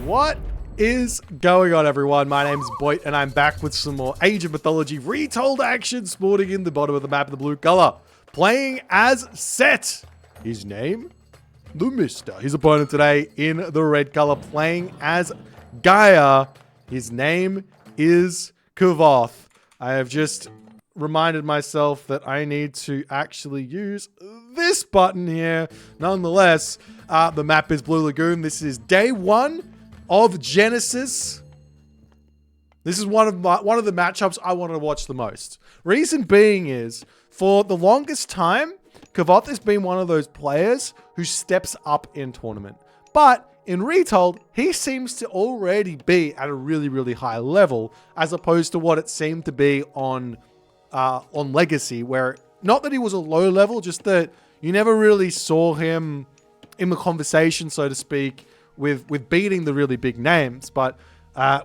What is going on, everyone? My name's Boit, and I'm back with some more Age of Mythology Retold action, sporting in the bottom of the map in the blue color. Playing as Set. His name? TheMista. His opponent today in the red color, playing as Gaia. His name is Kvoth. I have just reminded myself that I need to actually use this button here. Nonetheless, the map is Blue Lagoon. This is day one of Genesis. This is one of the matchups I want to watch the most. Reason being is, for the longest time, Kvoth has been one of those players who steps up in tournament. But in Retold, he seems to already be at a really, really high level, as opposed to what it seemed to be on Legacy, where not that he was a low level, just that you never really saw him in the conversation, so to speak, with beating the really big names. But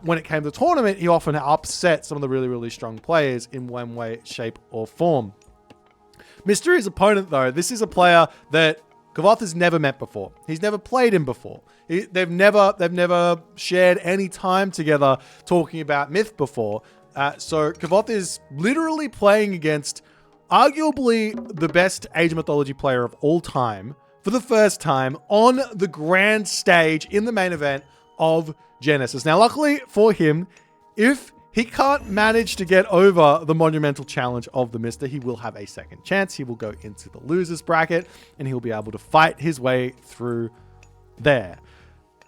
when it came to the tournament, he often upset some of the really, really strong players in one way, shape, or form. Mystery's opponent, though, this is a player that Kvoth has never met before. He's never played him before. They've never shared any time together talking about Myth before. So Kvoth is literally playing against arguably the best Age of Mythology player of all time for the first time on the grand stage in the main event of Genesis. Now, luckily for him, if he can't manage to get over the monumental challenge of the Mista, he will have a second chance. He will go into the losers bracket and he'll be able to fight his way through there.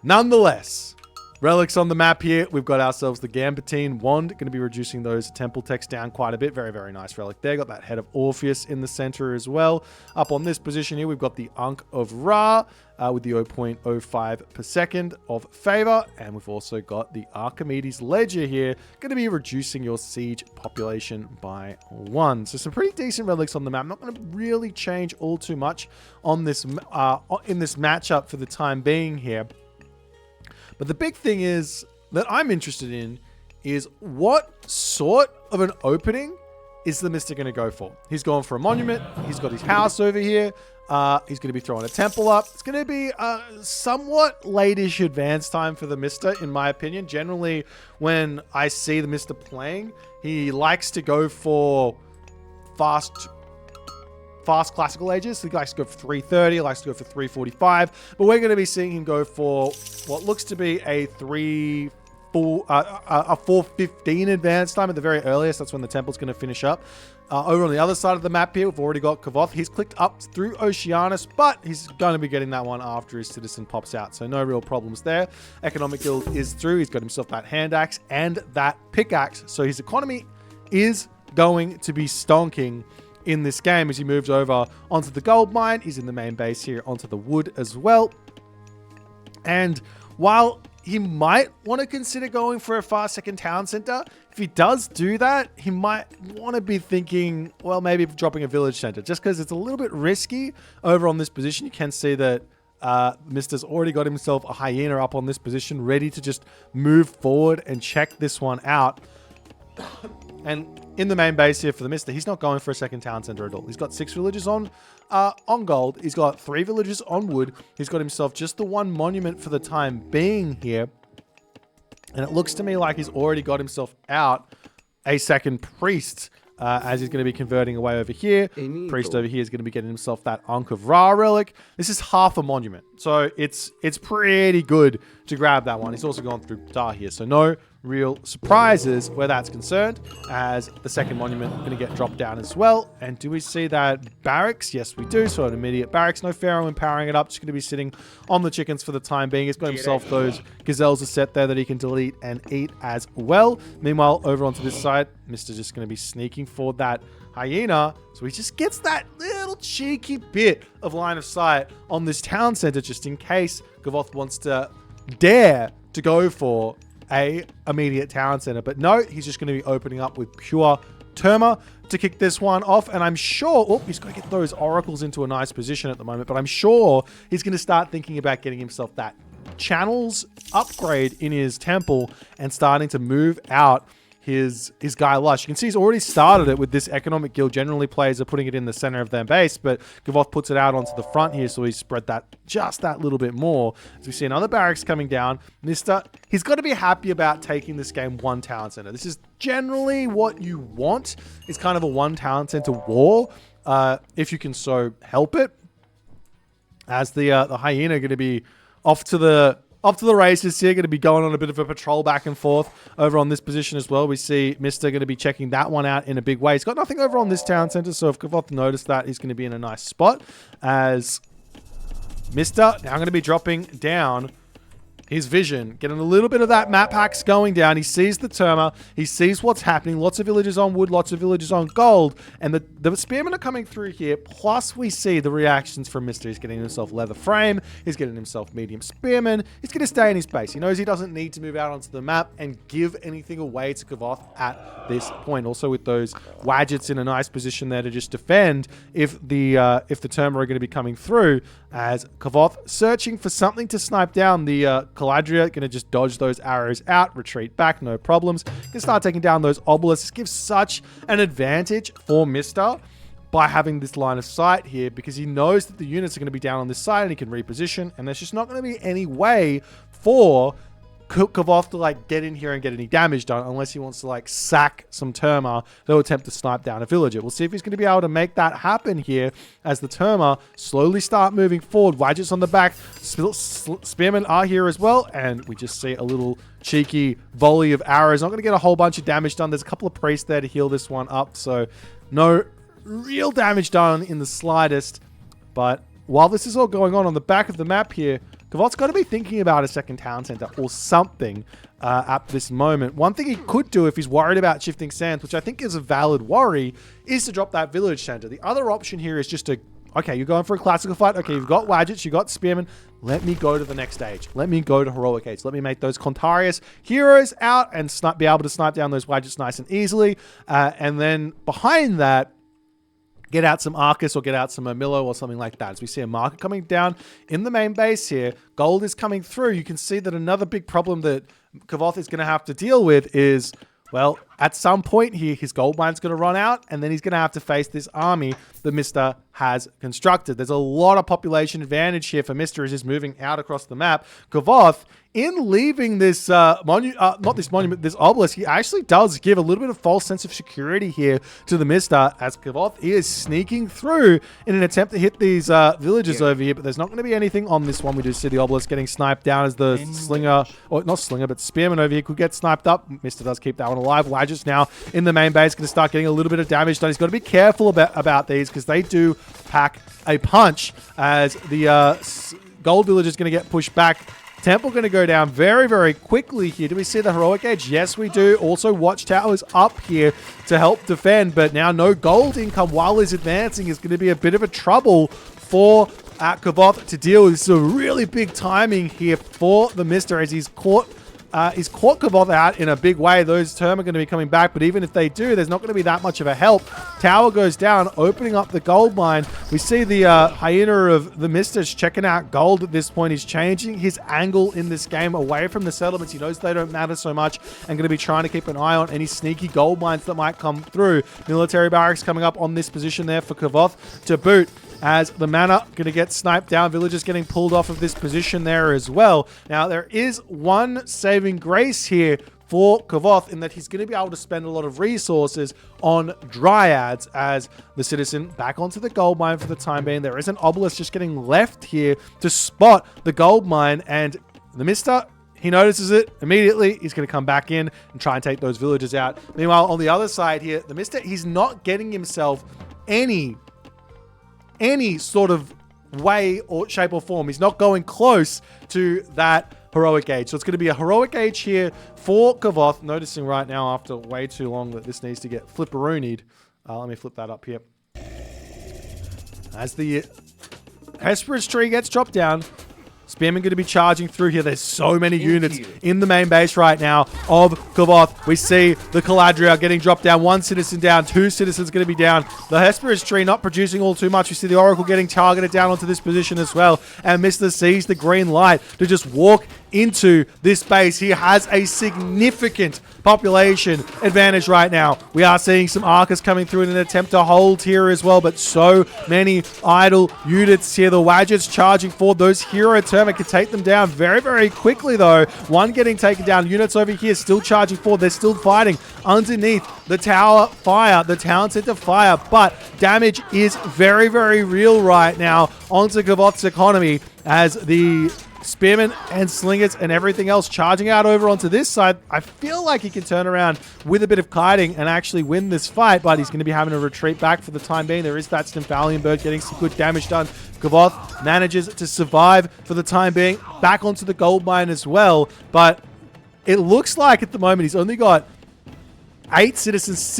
Nonetheless, relics on the map here. We've got ourselves the Gambitine Wand. Going to be reducing those temple text down quite a bit. Very, very nice relic there. Got that head of Orpheus in the center as well. Up on this position here, we've got the Ankh of Ra with the 0.05 per second of favor. And we've also got the Archimedes Ledger here. Going to be reducing your siege population by 1. So some pretty decent relics on the map. Not going to really change all too much on this in this matchup for the time being here. But the big thing is that I'm interested in is what sort of an opening is the Mista going to go for? He's going for a monument. He's got his house over here. He's going to be throwing a temple up. It's going to be a somewhat late-ish advance time for the Mista, in my opinion. Generally, when I see the Mista playing, he likes to go for fast classical ages. He likes to go for 330, he likes to go for 345, but we're going to be seeing him go for what looks to be a 415 advance time at the very earliest. That's when the temple's going to finish up. Over on the other side of the map here, we've already got Kvoth. He's clicked up through Oceanus, but he's going to be getting that one after his citizen pops out, so no real problems there. Economic Guild is through. He's got himself that hand axe and that pickaxe, so his economy is going to be stonking in this game as he moves over onto the gold mine. He's in the main base here onto the wood as well. And while he might want to consider going for a fast second town center, if he does do that, he might want to be thinking, well, maybe dropping a village center, just because it's a little bit risky over on this position. You can see that Mista's already got himself a hyena up on this position, ready to just move forward and check this one out. And in the main base here for the Mista, he's not going for a second town center at all. He's got 6 villages on gold. He's got 3 villages on wood. He's got himself just the 1 monument for the time being here. And it looks to me like he's already got himself out a second priest, as he's going to be converting away over here. Priest over here is going to be getting himself that Ankh of Ra relic. This is half a monument, so it's pretty good to grab that one. He's also gone through Ptah here, so no real surprises where that's concerned, as the second monument is going to get dropped down as well. And do we see that barracks? Yes, we do. So an immediate barracks. No Pharaoh empowering it up. Just going to be sitting on the chickens for the time being. He's got himself those gazelles a set there that he can delete and eat as well. Meanwhile, over onto this side, Mista's just going to be sneaking for that hyena. So he just gets that little cheeky bit of line of sight on this town center, just in case Kvoth wants to dare to go for a immediate town center. But no, he's just going to be opening up with pure Terma to kick this one off. And I'm sure, oh, he's got to get those oracles into a nice position at the moment, but I'm sure he's going to start thinking about getting himself that channels upgrade in his temple and starting to move out his guy Lush. You can see he's already started it with this economic guild. Generally, players are putting it in the center of their base, but Kvoth puts it out onto the front here, so he's spread that just that little bit more. As we see another barracks coming down, Mista, he's got to be happy about taking this game one town center. This is generally what you want. It's kind of a one town center war, if you can so help it. As the hyena are going to be off to the races here, going to be going on a bit of a patrol back and forth over on this position as well. We see Mista going to be checking that one out in a big way. He's got nothing over on this town center, so if Kvoth noticed that, he's going to be in a nice spot. As Mista now going to be dropping down his vision, getting a little bit of that map hacks going down. He sees the Terma. He sees what's happening. Lots of villages on wood, lots of villages on gold. And the spearmen are coming through here. Plus, we see the reactions from Mista. He's getting himself leather frame. He's getting himself medium spearmen. He's going to stay in his base. He knows he doesn't need to move out onto the map and give anything away to Kvoth at this point. Also, with those Wadgets in a nice position there to just defend if the Terma are going to be coming through. As Kvoth searching for something to snipe down the Caladria, going to just dodge those arrows out, retreat back, no problems. Can start taking down those obelisks. This gives such an advantage for Mista by having this line of sight here, because he knows that the units are going to be down on this side and he can reposition, and there's just not going to be any way for Kvoth to like get in here and get any damage done unless he wants to like sack some Terma that will attempt to snipe down a villager. We'll see if he's going to be able to make that happen here as the Terma slowly start moving forward. Wadgets on the back, spearmen are here as well, and we just see a little cheeky volley of arrows. Not going to get a whole bunch of damage done. There's a couple of priests there to heal this one up, so no real damage done in the slightest. But while this is all going on the back of the map here, Kvoth's got to be thinking about a second town center or something at this moment. One thing he could do if he's worried about shifting sands, which I think is a valid worry, is to drop that village center. The other option here is just to, okay, you're going for a classical fight. Okay, you've got Wadgets, you've got Spearmen. Let me go to the next stage. Let me go to Heroic Age. Let me make those Contarius heroes out and be able to snipe down those Wadgets nice and easily. And then behind that, get out some Arcus or get out some Milo or something like that. As we see a marker coming down in the main base here, gold is coming through. You can see that another big problem that Kvoth is going to have to deal with is, well, at some point here, his gold mine's going to run out, and then he's going to have to face this army that Mista has constructed. There's a lot of population advantage here for Mista as he's moving out across the map. Kvoth, in leaving this this obelisk, he actually does give a little bit of false sense of security here to the Mista, as Kvoth is sneaking through in an attempt to hit these villages over here, but there's not going to be anything on this one. We do see the obelisk getting sniped down as the slinger, or not slinger, but spearman over here could get sniped up. Mista does keep that one alive. Wadgets now in the main base, going to start getting a little bit of damage done. He's got to be careful about these because they do pack a punch, as the gold village is going to get pushed back. Temple going to go down very, very quickly here. Do we see the Heroic Age? Yes, we do. Also, Watchtowers up here to help defend, but now no gold income while he's advancing is going to be a bit of a trouble for Kvoth to deal with. This is a really big timing here for the Mista as he's caught Kvoth out in a big way. Those Term are going to be coming back, but even if they do, there's not going to be that much of a help. Tower goes down, opening up the gold mine. We see the hyena of the Mista's checking out gold at this point. He's changing his angle in this game away from the settlements. He knows they don't matter so much and going to be trying to keep an eye on any sneaky gold mines that might come through. Military barracks coming up on this position there for Kvoth to boot, as the mana going to get sniped down. Villagers getting pulled off of this position there as well. Now, there is one saving grace here for Kvoth in that he's going to be able to spend a lot of resources on Dryads, as the citizen back onto the gold mine for the time being. There is an obelisk just getting left here to spot the gold mine, and the Mista, he notices it immediately. He's going to come back in and try and take those villagers out. Meanwhile, on the other side here, the Mista, he's not getting himself any sort of way or shape or form. He's not going close to that Heroic Age. So it's going to be a Heroic Age here for Kvoth. Noticing right now after way too long that this needs to get flipperoonied. Let me flip that up here. As the Hesperus tree gets chopped down, Spearman going to be charging through here. There's so many units in the main base right now of Kvoth. We see the Caladria getting dropped down. 1 citizen down. 2 citizens going to be down. The Hesperus tree not producing all too much. We see the Oracle getting targeted down onto this position as well. And Mista sees the green light to just walk into this base. He has a significant population advantage right now. We are seeing some Arcus coming through in an attempt to hold here as well, but so many idle units here. The Wadgets charging forward. Those hero Terma can take them down very, very quickly though. One getting taken down. Units over here still charging forward. They're still fighting underneath the tower fire, the town center fire, but damage is very, very real right now onto Kvoth's economy as the Spearmen and Slingers and everything else charging out over onto this side. I feel like he can turn around with a bit of kiting and actually win this fight, but he's going to be having to retreat back for the time being. There is that Stymphalian bird getting some good damage done. Kvoth manages to survive for the time being, back onto the gold mine as well, but it looks like at the moment he's only got 8 citizens,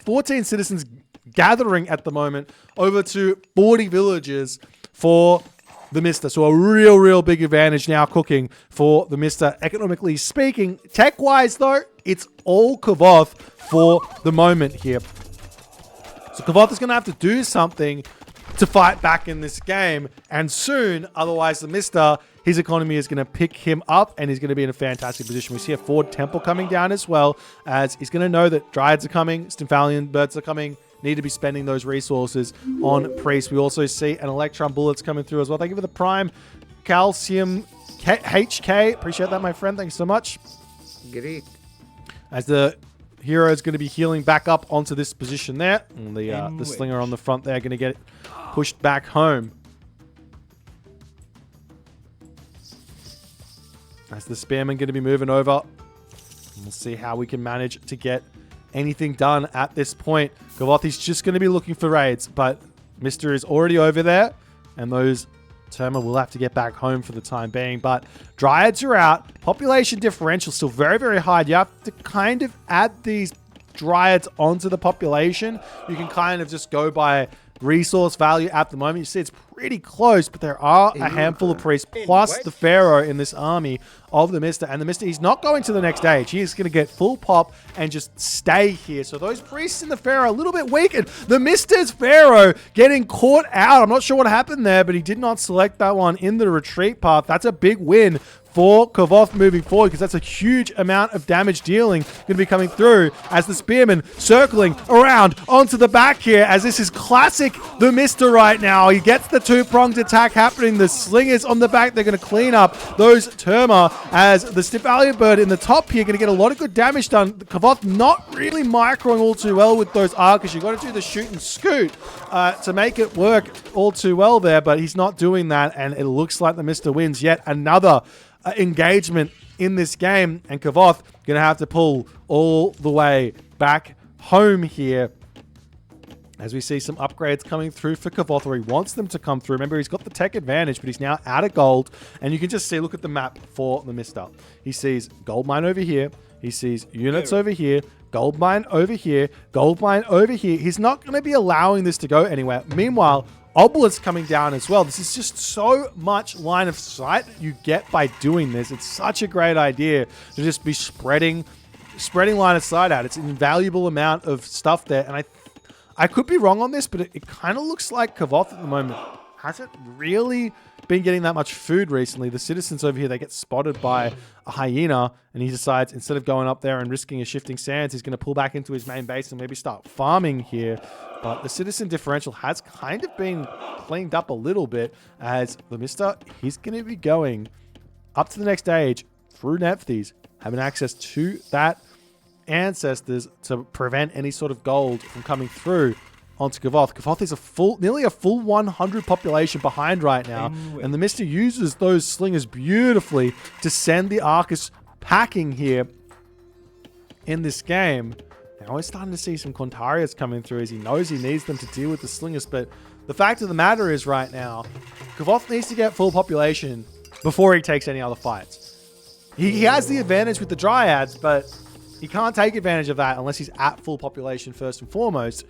14 citizens gathering at the moment over to 40 villages for TheMista. So a real big advantage now cooking for TheMista, economically speaking. Tech-wise, though, it's all Kvoth for the moment here. So Kvoth is going to have to do something to fight back in this game, and soon, otherwise TheMista, his economy is going to pick him up, and he's going to be in a fantastic position. We see a Ford Temple coming down as well, as he's going to know that Dryads are coming, Stymphalian birds are coming, need to be spending those resources on Priest. We also see an Electron Bullets coming through as well. Thank you for the Prime Calcium HK. Appreciate that, my friend. Thanks so much. Great. As the hero is going to be healing back up onto this position there. And the Slinger on the front there going to get pushed back home. As the Spearman going to be moving over. We'll see how we can manage to get anything done at this point. Kvoth is just going to be looking for raids, but Mista is already over there, and those Terma will have to get back home for the time being. But Dryads are out. Population differential still very, very high. You have to kind of add these Dryads onto the population. You can kind of just go by resource value at the moment. You see it's pretty close, but there are a handful of priests plus the Pharaoh in this army of TheMista. And TheMista, he's not going to the next stage. He is going to get full pop and just stay here. So those priests in the Pharaoh are a little bit weakened. TheMista's Pharaoh getting caught out. I'm not sure what happened there, but he did not select that one in the retreat path. That's a big win for Kvoth moving forward, because that's a huge amount of damage dealing going to be coming through as the Spearman circling around onto the back here, as this is classic TheMista right now. He gets the 2-pronged attack happening. The Slingers on the back, they're going to clean up those Terma, as the Stymphalian bird in the top here going to get a lot of good damage done. Kvoth not really microing all too well with those Arcus. You've got to do the shoot and scoot to make it work all too well there, but he's not doing that, and it looks like TheMista wins yet another engagement in this game, and Kvoth gonna have to pull all the way back home here, as we see some upgrades coming through for Kvoth, or he wants them to come through. Remember, he's got the tech advantage, but he's now out of gold, and you can just see, look at the map for TheMista. He sees gold mine over here, he sees units over here, gold mine over here, gold mine over here. He's not going to be allowing this to go anywhere. Meanwhile, Obelisk coming down as well. This is just so much line of sight you get by doing this. It's such a great idea to just be spreading line of sight out. It's an invaluable amount of stuff there. And I could be wrong on this, but it kind of looks like Kvoth at the moment hasn't really been getting that much food recently. The citizens over here, they get spotted by a hyena, and he decides, instead of going up there and risking a shifting sands, he's going to pull back into his main base and maybe start farming here. But the citizen differential has kind of been cleaned up a little bit, as TheMista, he's going to be going up to the next stage through Nephthys, having access to that Ancestors to prevent any sort of gold from coming through onto Kvoth. Kvoth is nearly a full 100 population behind right now, and TheMista uses those slingers beautifully to send the Arcus packing here in this game. Now we're starting to see some Quantarians coming through, as he knows he needs them to deal with the slingers, but the fact of the matter is right now, Kvoth needs to get full population before he takes any other fights. He has the advantage with the Dryads, but he can't take advantage of that unless he's at full population first and foremost.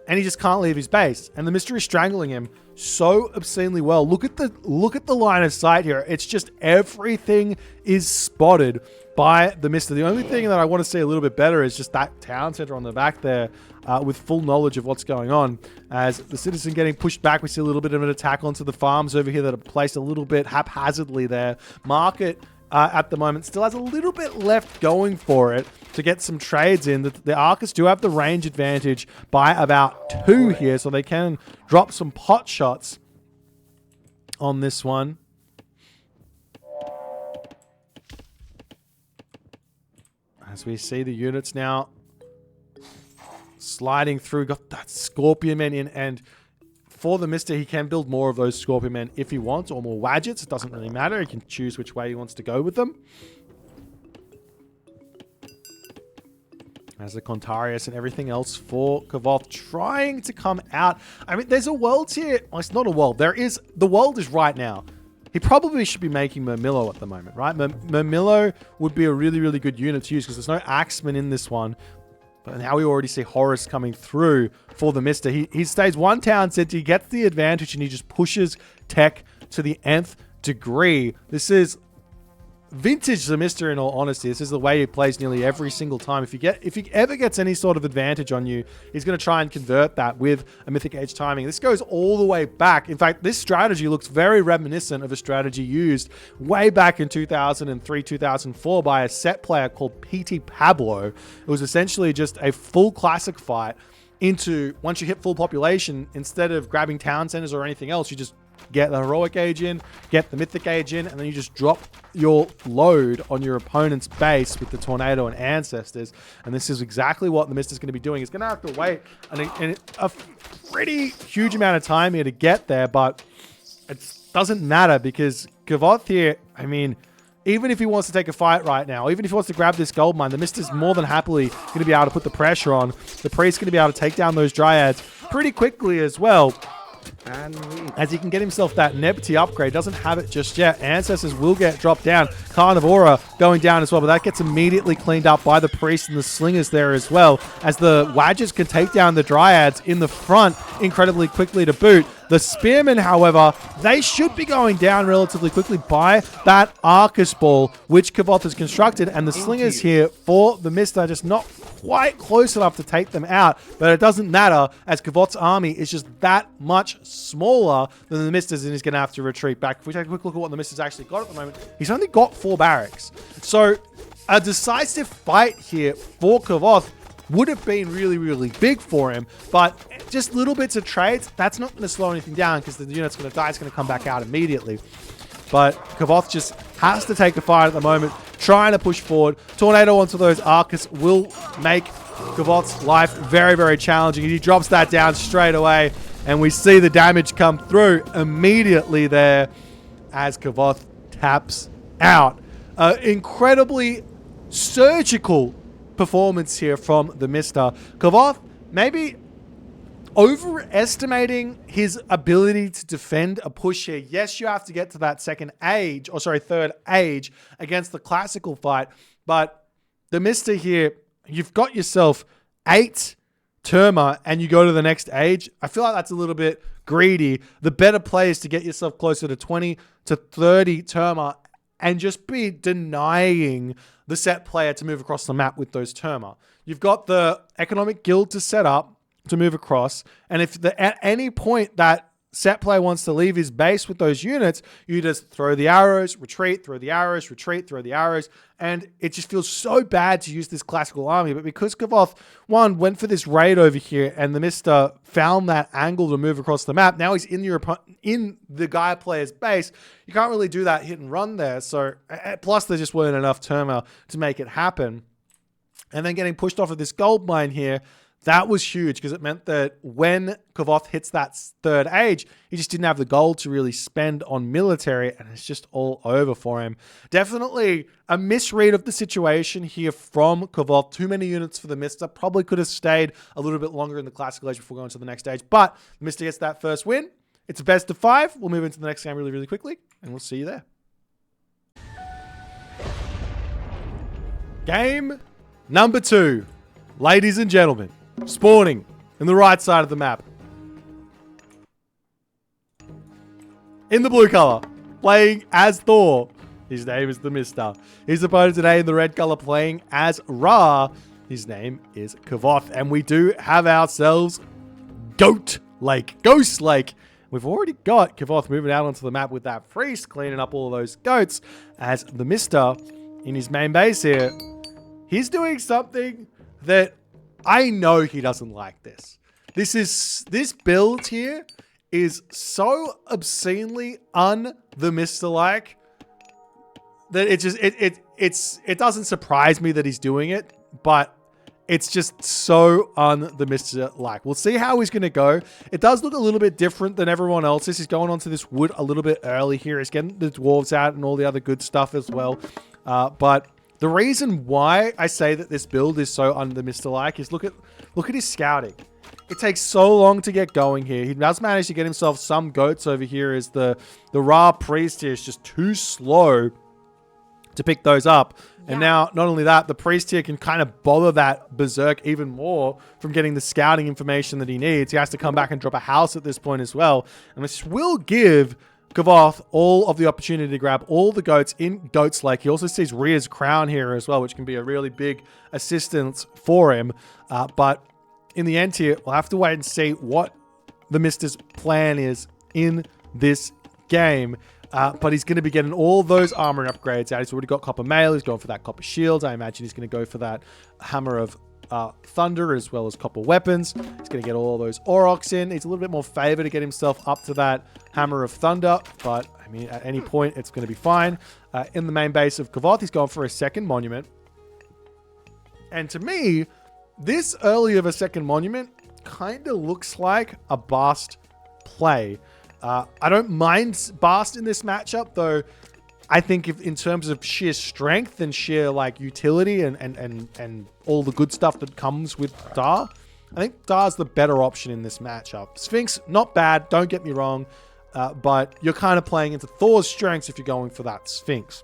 and he just can't leave his base. And the Mista is strangling him so obscenely well. Look at the line of sight here. It's just everything is spotted by the Mista. The only thing that I want to see a little bit better is just that town center on the back there with full knowledge of what's going on. As the citizen getting pushed back, we see a little bit of an attack onto the farms over here that are placed a little bit haphazardly there. Market at the moment still has a little bit left going for it to get some trades in. The Arcus do have the range advantage by about 2 here, so they can drop some pot shots on this one. As we see the units now sliding through, got that Scorpion Men in, and for the Mista, he can build more of those Scorpion Men if he wants, or more Wadgets. It doesn't really matter. He can choose which way he wants to go with them. As the Contarius and everything else for Kvoth trying to come out. I mean, there's a world here. Well, it's not a world. The world is right now. He probably should be making Murmillo at the moment, right? Murmillo would be a really, really good unit to use because there's no Axeman in this one. But now we already see Horus coming through for the Mista. He stays one town center, he gets the advantage, and he just pushes tech to the nth degree. This is vintage TheMista, in all honesty. This is the way he plays nearly every single time. If he ever gets any sort of advantage on you, he's going to try and convert that with a Mythic Age timing. This goes all the way back. In fact, this strategy looks very reminiscent of a strategy used way back in 2003, 2004 by a set player called PT Pablo. It was essentially just a full classic fight into, once you hit full population, instead of grabbing town centers or anything else, you just get the heroic age in, get the mythic age in, and then you just drop your load on your opponent's base with the tornado and ancestors. And this is exactly what the Mista is going to be doing. He's going to have to wait a pretty huge amount of time here to get there, but it doesn't matter because Kvoth here, I mean, even if he wants to take a fight right now, even if he wants to grab this gold mine, the Mista's more than happily going to be able to put the pressure on. The Priest's going to be able to take down those Dryads pretty quickly as well. As he can get himself that Nebty upgrade. Doesn't have it just yet. Ancestors will get dropped down. Carnivora going down as well, but that gets immediately cleaned up by the Priest and the Slingers there as well, as the Wadgets can take down the Dryads in the front incredibly quickly to boot. The Spearmen, however, they should be going down relatively quickly by that Arcus Ball, which Kvoth has constructed, and the Slingers here for the Mista just not quite close enough to take them out, but it doesn't matter as Kvoth's army is just that much smaller than the Mista's, and he's going to have to retreat back. If we take a quick look at what the Mista's actually got at the moment, he's only got 4 barracks. So a decisive fight here for Kvoth would have been really, really big for him, but just little bits of trades, that's not going to slow anything down because the unit's going to die. It's going to come back out immediately. But Kvoth just has to take the fight at the moment, trying to push forward. Tornado onto those Arcus will make Kvoth's life very, very challenging. He drops that down straight away, and we see the damage come through immediately there as Kvoth taps out. Incredibly surgical performance here from the Mista. Kvoth maybe overestimating his ability to defend a push here. Yes, you have to get to that third age against the classical fight, but the Mista here, you've got yourself 8 Terma and you go to the next age. I feel like that's a little bit greedy. The better play is to get yourself closer to 20 to 30 Terma and just be denying the set player to move across the map with those Terma. You've got the Economic Guild to set up to move across, and if at any point that set player wants to leave his base with those units, you just throw the arrows, retreat, throw the arrows, retreat, throw the arrows, and it just feels so bad to use this classical army. But because Kvoth, one, went for this raid over here, and the Mista found that angle to move across the map, now he's in the Gaia player's base, you can't really do that hit and run there. So, plus there just weren't enough Terma to make it happen. And then getting pushed off of this gold mine here, that was huge because it meant that when Kvoth hits that third age, he just didn't have the gold to really spend on military, and it's just all over for him. Definitely a misread of the situation here from Kvoth. Too many units for the Mista. Probably could have stayed a little bit longer in the classical age before going to the next stage, but the Mista gets that first win. It's a best of 5. We'll move into the next game really, really quickly, and we'll see you there. Game number 2. Ladies and gentlemen, spawning in the right side of the map. In the blue color, playing as Thor. His name is TheMista. His opponent today in the red color playing as Ra. His name is Kvoth. And we do have ourselves Ghost Lake. We've already got Kvoth moving out onto the map with that priest, cleaning up all of those goats, as TheMista in his main base here. He's doing something that I know he doesn't like this. This build here is so obscenely un-TheMista-like that it doesn't surprise me that he's doing it, but it's just so un-TheMista-like. We'll see how he's going to go. It does look a little bit different than everyone else's. He's going onto this wood a little bit early here. He's getting the dwarves out and all the other good stuff as well. But the reason why I say that this build is so un-TheMista-like is look at his scouting. It takes so long to get going here. He does manage to get himself some goats over here as the Ra priest here is just too slow to pick those up. And now, not only that, the priest here can kind of bother that berserk even more from getting the scouting information that he needs. He has to come back and drop a house at this point as well. And this will give Kvoth all of the opportunity to grab all the goats in Goats Lake. He also sees Rhea's crown here as well, which can be a really big assistance for him. But in the end here, we'll have to wait and see what TheMista's plan is in this game. But he's going to be getting all those armor and upgrades out. He's already got copper mail. He's going for that copper shield. I imagine he's going to go for that hammer of thunder as well as copper weapons. He's going to get all those aurochs in. He's a little bit more favor to get himself up to that hammer of thunder. But, I mean, at any point, it's going to be fine. In the main base of Kvoth, he's going for a second monument. And to me, this early of a second monument kind of looks like a Bast play. I don't mind Bast in this matchup, though. I think if in terms of sheer strength and sheer like utility and all the good stuff that comes with Dar, I think Dar's the better option in this matchup. Sphinx, not bad, don't get me wrong, but you're kind of playing into Thor's strengths if you're going for that Sphinx.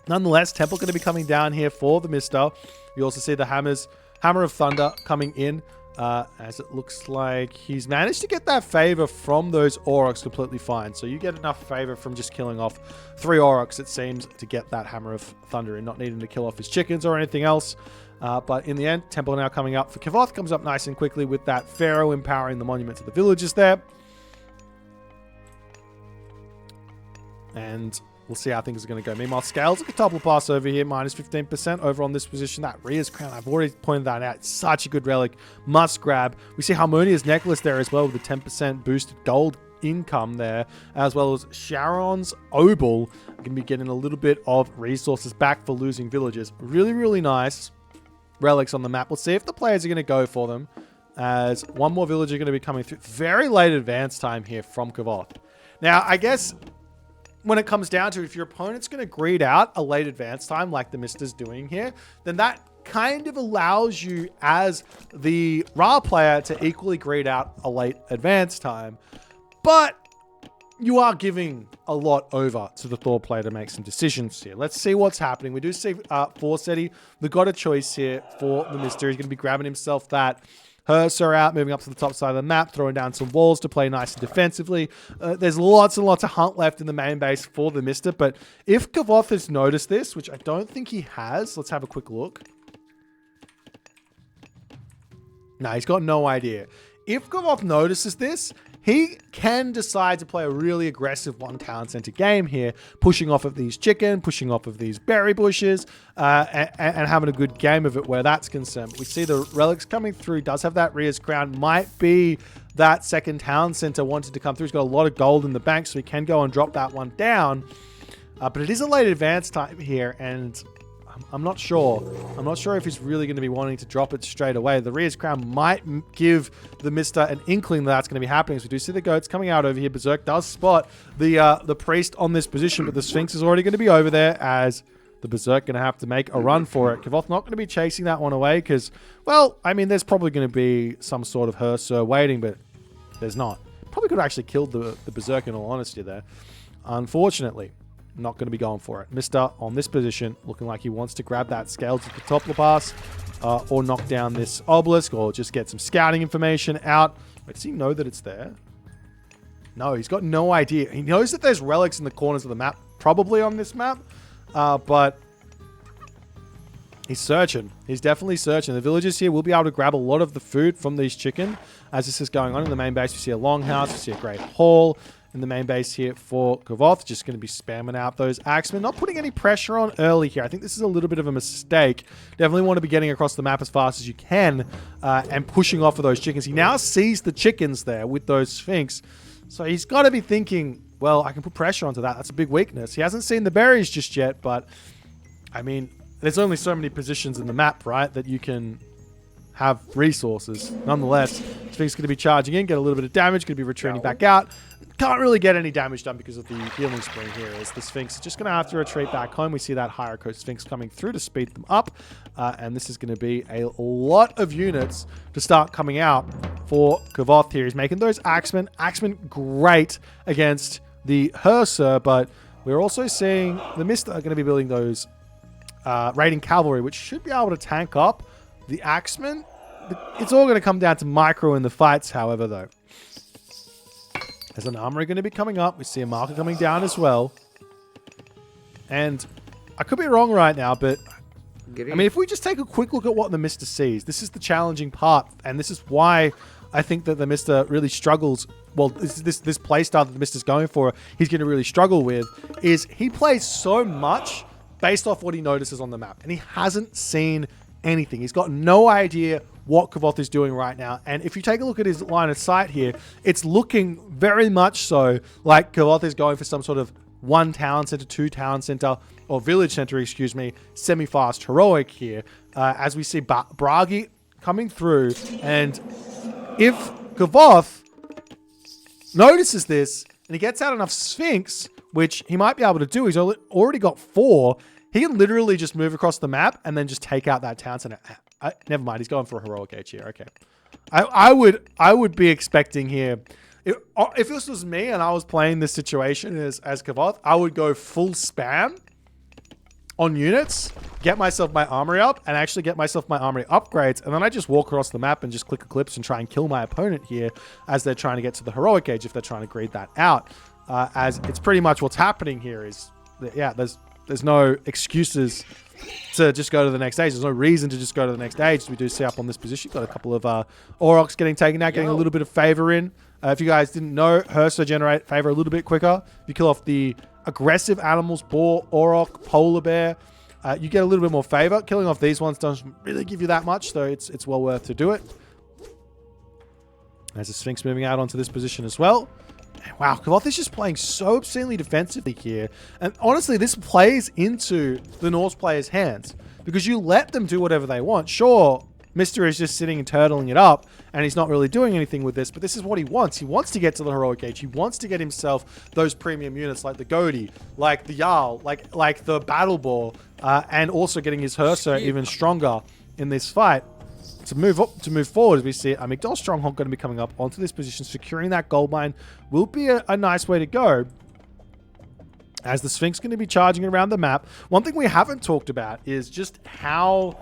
Nonetheless, Temple going to be coming down here for TheMista. You also see the Hammer of Thunder coming in. As it looks like he's managed to get that favor from those aurochs completely fine. So you get enough favor from just killing off 3 aurochs, it seems, to get that Hammer of Thunder and not needing to kill off his chickens or anything else. But in the end, Temple now coming up for Kvoth comes up nice and quickly with that Pharaoh empowering the monument to the villagers there. And we'll see how things are going to go. Meanwhile, Scales at the top of the pass over here, minus 15% over on this position. That Rhea's crown, I've already pointed that out. It's such a good relic. Must grab. We see Harmonia's necklace there as well with the 10% boosted gold income there, as well as Sharon's obol. Going to be getting a little bit of resources back for losing villagers. Really, really nice relics on the map. We'll see if the players are going to go for them, as one more villager going to be coming through. Very late advance time here from Kvoth. Now, I guess when it comes down to if your opponent's going to greed out a late advance time like TheMista's doing here, then that kind of allows you as the Ra player to equally greed out a late advance time. But you are giving a lot over to the Thor player to make some decisions here. Let's see what's happening. We do see Forseti. We've got a choice here for TheMista. He's going to be grabbing himself that Herser out, moving up to the top side of the map, throwing down some walls to play nice and defensively. There's lots and lots of hunt left in the main base for TheMista, but if Kvoth has noticed this, which I don't think he has, let's have a quick look. No, he's got no idea. If Kvoth notices this, he can decide to play a really aggressive one town center game here, pushing off of these chicken, pushing off of these berry bushes, and having a good game of it where that's concerned. We see the relics coming through, does have that Rhea's crown, might be that second town center wanted to come through. He's got a lot of gold in the bank, so he can go and drop that one down. But it is a late advance time here, and I'm not sure. I'm not sure if he's really going to be wanting to drop it straight away. The Rhea's crown might give TheMista an inkling that that's going to be happening. So we do see the goats coming out over here. Berserk does spot the priest on this position, but the Sphinx is already going to be over there as the Berserk going to have to make a run for it. Kvoth not going to be chasing that one away because, well, I mean, there's probably going to be some sort of Herser waiting, but there's not. Probably could have actually killed the Berserk in all honesty there. Unfortunately, not going to be going for it. Mista on this position, looking like he wants to grab that Scales at the top of the pass. or knock down this obelisk, or just get some scouting information out. Wait, does he know that it's there? No, he's got no idea. He knows that there's relics in the corners of the map, probably on this map, but he's searching. He's definitely searching. The villagers here will be able to grab a lot of the food from these chicken as this is going on. In the main base, we see a longhouse, we see a great hall. In the main base here for Kvoth, just going to be spamming out those axemen, not putting any pressure on early here. I think this is a little bit of a mistake. Definitely want to be getting across the map as fast as you can and pushing off of those chickens. He now sees the chickens there with those Sphinx. So he's got to be thinking, well, I can put pressure onto that. That's a big weakness. He hasn't seen the berries just yet, but I mean, there's only so many positions in the map, right, that you can have resources. Nonetheless, Sphinx going to be charging in, get a little bit of damage, going to be retreating back out. Can't really get any damage done because of the healing spring here, as the Sphinx is just going to have to retreat back home. We see that higher coast Sphinx coming through to speed them up, and this is going to be a lot of units to start coming out for Kvoth here. He's making those axemen. Axemen great against the Herser, but we're also seeing the Mista are going to be building those raiding cavalry, which should be able to tank up the axemen. It's all going to come down to micro in the fights, however, though. There's an armory going to be coming up. We see a marker coming down as well. And I could be wrong right now, but I mean, if we just take a quick look at what the Mista sees, this is the challenging part, and this is why I think that the Mista really struggles. Well, this playstyle that the Mista's going for, he's going to really struggle with, is he plays so much based off what he notices on the map, and he hasn't seen anything. He's got no idea what Kvoth is doing right now. And if you take a look at his line of sight here, it's looking very much so like Kvoth is going for some sort of 1 town center, 2 town center, or village center, excuse me, semi-fast heroic here, as we see Bragi coming through. And if Kvoth notices this and he gets out enough Sphinx, which he might be able to do, he's already got 4, he can literally just move across the map and then just take out that town center. Never mind, he's going for a heroic age here. Okay, I would be expecting here. If this was me and I was playing this situation as Kvoth, I would go full spam on units, get myself my armory up, and actually get myself my armory upgrades, and then I just walk across the map and just click Eclipse and try and kill my opponent here as they're trying to get to the heroic age, if they're trying to grade that out. As it's pretty much what's happening here is, yeah, there's no excuses to just go to the next stage. There's no reason to just go to the next stage. We do see up on this position, got a couple of Aurochs getting taken out, getting a little bit of favor in. If you guys didn't know, Herser generate favor a little bit quicker. If you kill off the aggressive animals, boar, Auroch, polar bear, you get a little bit more favor. Killing off these ones doesn't really give you that much, so it's well worth to do it. There's a Sphinx moving out onto this position as well. Wow, Kvoth is just playing so obscenely defensively here. And honestly, this plays into the Norse players' hands, because you let them do whatever they want. Sure, Mista is just sitting and turtling it up, and he's not really doing anything with this, but this is what he wants. He wants to get to the heroic age. He wants to get himself those premium units like the Godi, like the Jarl, like the Battle Ball, and also getting his Herser even stronger in this fight. To move forward, as we see a Migdol Stronghold going to be coming up onto this position. Securing that gold mine will be a nice way to go, as the Sphinx going to be charging around the map. One thing we haven't talked about is just how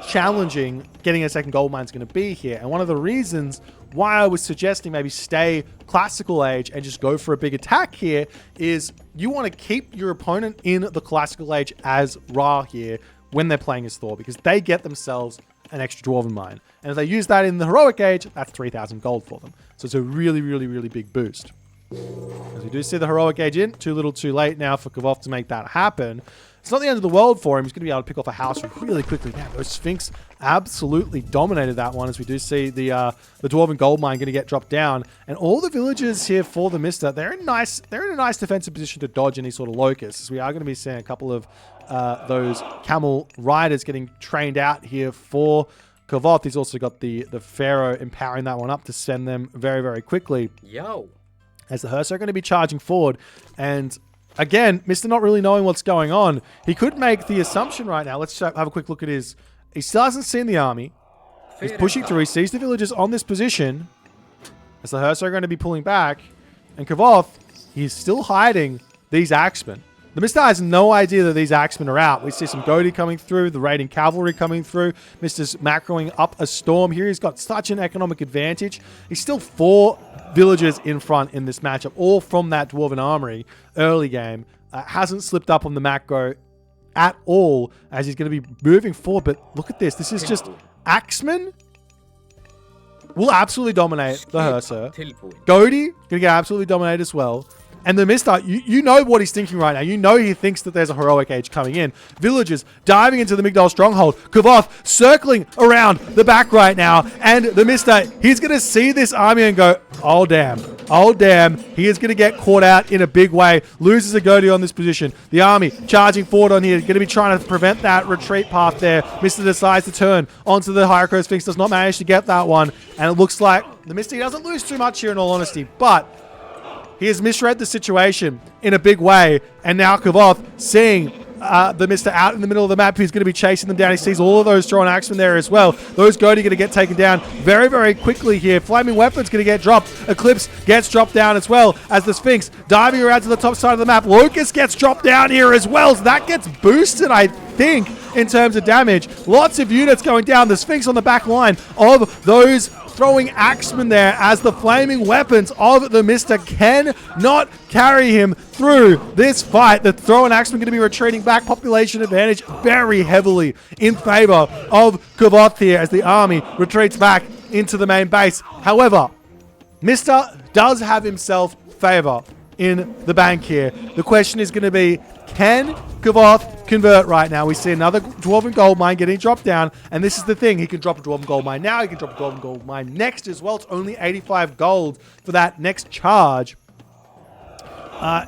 challenging getting a second gold mine is going to be here. And one of the reasons why I was suggesting maybe stay classical age and just go for a big attack here is you want to keep your opponent in the classical age as Ra here when they're playing as Thor, because they get themselves an extra dwarven mine. And if they use that in the heroic age, that's 3,000 gold for them. So it's a really, really, really big boost. As we do see the heroic age in, too little too late now for Kvoth to make that happen. It's not the end of the world for him. He's going to be able to pick off a house really quickly. Now, those Sphinx absolutely dominated that one, as we do see the dwarven gold mine going to get dropped down. And all the villagers here for the Mista, they're in a nice defensive position to dodge any sort of locusts, as we are going to be seeing a couple of those camel riders getting trained out here for Kvoth. He's also got the Pharaoh empowering that one up to send them very, very quickly. As the Herser are going to be charging forward. And again, Mista not really knowing what's going on. He could make the assumption right now. Let's have a quick look at his... He still hasn't seen the army. He's pushing through. He sees the villagers on this position, as the Herser are going to be pulling back. And Kvoth, he's still hiding these axemen. The Mista has no idea that these Axemen are out. We see some Goaty coming through, the raiding cavalry coming through. Mista's macroing up a storm here. He's got such an economic advantage. He's still 4 villagers in front in this matchup, all from that Dwarven Armory early game. Hasn't slipped up on the macro at all as he's going to be moving forward. But look at this. This is just Axemen will absolutely dominate the Hearser. Goaty going to get absolutely dominated as well. And the Mista, you know what he's thinking right now. You know he thinks that there's a heroic age coming in. Villagers diving into the Migdal stronghold. Kvoth circling around the back right now. And the Mista, he's going to see this army and go, oh damn. Oh damn. He is going to get caught out in a big way. Loses a Goaty on this position. The army charging forward on here. Going to be trying to prevent that retreat path there. Mista decides to turn onto the Hierarch Sphinx. Does not manage to get that one. And it looks like the Mista doesn't lose too much here in all honesty. But he has misread the situation in a big way, and now Kvoth, seeing the Mista out in the middle of the map, he's going to be chasing them down. He sees all of those thrown axemen there as well. Those Goaty going to get taken down very, very quickly here. Flaming Weapon's going to get dropped. Eclipse gets dropped down as well as the Sphinx diving around to the top side of the map. Locust gets dropped down here as well, so that gets boosted, I think, in terms of damage. Lots of units going down. The Sphinx on the back line of those throwing axemen there as the flaming weapons of the Mista cannot carry him through this fight. The throwing axemen going to be retreating back. Population advantage very heavily in favor of Kvoth here as the army retreats back into the main base. However, Mista does have himself favor in the bank here. The question is going to be, can Kvoth convert right now? We see another Dwarven Gold Mine getting dropped down, and this is the thing. He can drop a Dwarven Gold Mine now. He can drop a Dwarven Gold Mine next as well. It's only 85 gold for that next charge.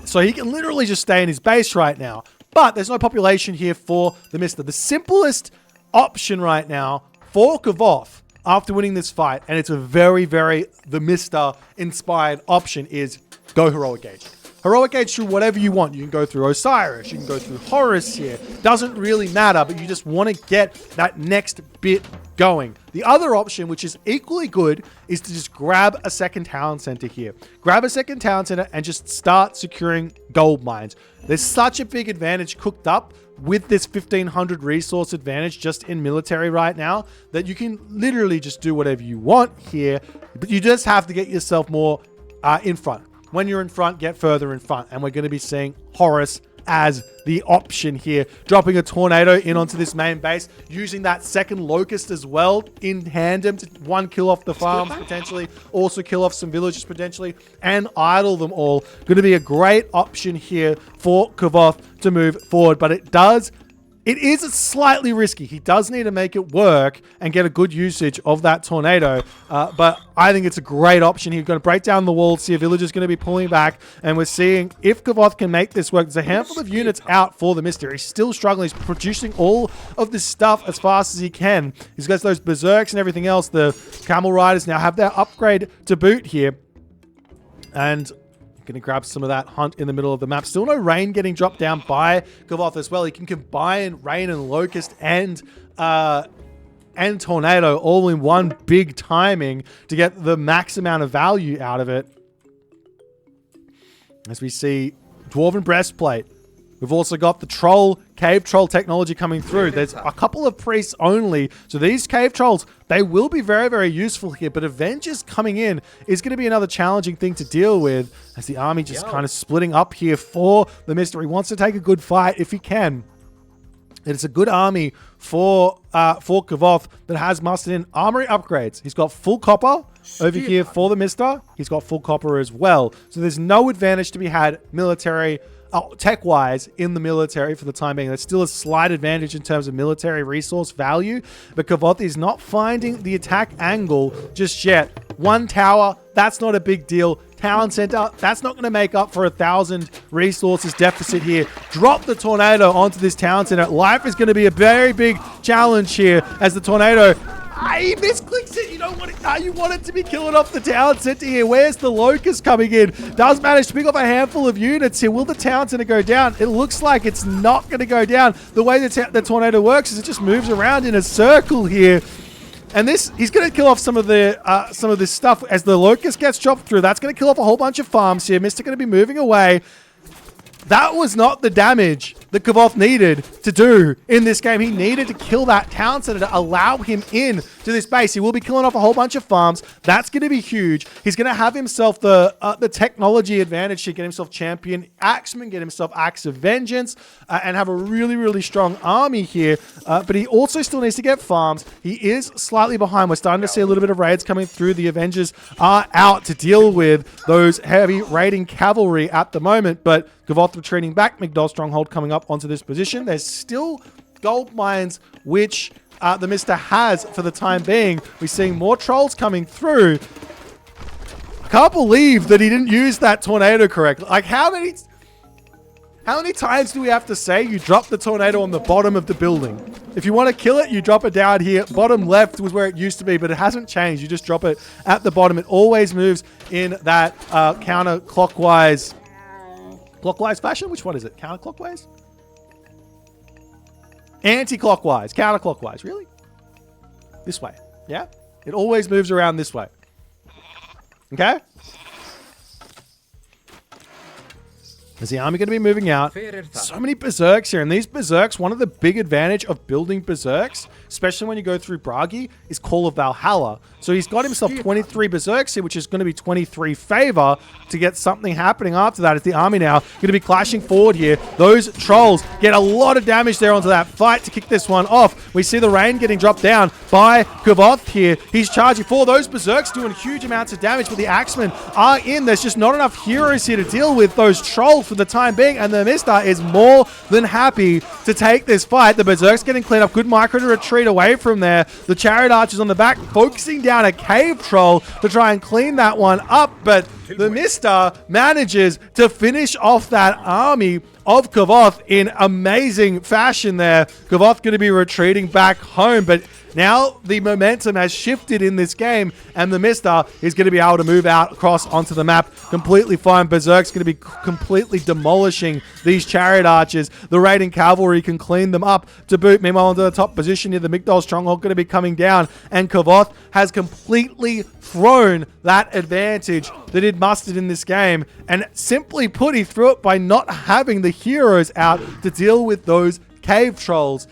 So he can literally just stay in his base right now. But there's no population here for the Mista. The simplest option right now for Kvoth after winning this fight, and it's a very, very the Mista inspired option, is go Heroic Age. Heroic Age through whatever you want. You can go through Osiris. You can go through Horus here. Doesn't really matter, but you just want to get that next bit going. The other option, which is equally good, is to just grab a second town center here. Grab a second town center and just start securing gold mines. There's such a big advantage cooked up with this 1500 resource advantage just in military right now that you can literally just do whatever you want here, but you just have to get yourself more in front. When you're in front, get further in front. And we're going to be seeing Horus as the option here. Dropping a tornado in onto this main base. Using that second Locust as well in tandem to one, kill off the farms potentially. Also kill off some villages potentially. And idle them all. Going to be a great option here for Kvoth to move forward. But it is slightly risky. He does need to make it work and get a good usage of that tornado. But I think it's a great option. He's going to break down the wall, see a villager's going to be pulling back. And we're seeing if Kvoth can make this work. There's a handful of units out for the Mista. He's still struggling. He's producing all of this stuff as fast as he can. He's got those berserks and everything else. The camel riders now have their upgrade to boot here. And going to grab some of that hunt in the middle of the map. Still no rain getting dropped down by Kvoth as well. He can combine rain and locust and tornado all in one big timing to get the max amount of value out of it. As we see Dwarven Breastplate. We've also got the cave troll technology coming through. There's a couple of priests only. So these cave trolls, they will be very, very useful here. But Avengers coming in is going to be another challenging thing to deal with as the army just kind of splitting up here for the Mista. He wants to take a good fight if he can. It's a good army for Kvoth that has mustered in armory upgrades. He's got full copper over here for the Mista. He's got full copper as well. So there's no advantage to be had military tech-wise in the military for the time being. There's still a slight advantage in terms of military resource value, but Kvoth is not finding the attack angle just yet. One tower, that's not a big deal. Town center, that's not going to make up for 1,000 resources deficit here. Drop the tornado onto this town center. Life is going to be a very big challenge here as the tornado, he misclicks it. You don't want it. You want it to be killing off the town center here. Where's the locust coming in? Does manage to pick off a handful of units here. Will the town center go down? It looks like it's not going to go down. The way the tornado works is it just moves around in a circle here. And he's going to kill off some of this stuff as the locust gets chopped through. That's going to kill off a whole bunch of farms here. Mista going to be moving away. that was not the damage that Kvoth needed to do in this game. He needed to kill that town center to allow him in to this base. He will be killing off a whole bunch of farms. That's going to be huge. He's going to have himself the technology advantage to get himself champion Axeman, get himself Axe of Vengeance, and have a really, really strong army here. But he also still needs to get farms. He is slightly behind. We're starting to see a little bit of raids coming through. The Avengers are out to deal with those heavy raiding cavalry at the moment, but Kvoth retreating back. Migdol Stronghold coming up onto this position. There's still gold mines, which TheMista has for the time being. We're seeing more trolls coming through. I can't believe that he didn't use that tornado correctly. Like, how many times do we have to say you drop the tornado on the bottom of the building? If you want to kill it, you drop it down here. Bottom left was where it used to be, but it hasn't changed. You just drop it at the bottom. It always moves in that counterclockwise fashion. Which one is it? Counterclockwise? Anti-clockwise. Counterclockwise. Really? This way. Yeah? It always moves around this way. Okay? Is the army going to be moving out? So many berserks here. And these berserks, one of the big advantage of building berserks, especially when you go through Bragi, is Call of Valhalla. So he's got himself 23 berserks here, which is going to be 23 favor to get something happening after that. Is the army now going to be clashing forward here? Those trolls get a lot of damage there onto that fight to kick this one off. We see the rain getting dropped down by Kvoth here. He's charging for those berserks, doing huge amounts of damage, but the axemen are in. There's just not enough heroes here to deal with those trolls for the time being, and TheMista is more than happy to take this fight. The berserk's getting cleaned up. Good micro to retreat away from there. The chariot archers on the back focusing down a cave troll to try and clean that one up, but TheMista manages to finish off that army of Kvoth in amazing fashion there. Kvoth going to be retreating back home, but now the momentum has shifted in this game, and TheMista is going to be able to move out across onto the map completely fine. Berserk's going to be completely demolishing these chariot archers. The raiding cavalry can clean them up to boot. Meanwhile, into the top position here, the Migdol Stronghold going to be coming down, and Kvoth has completely thrown that advantage that he'd mustered in this game, and simply put, he threw it by not having the heroes out to deal with those cave trolls.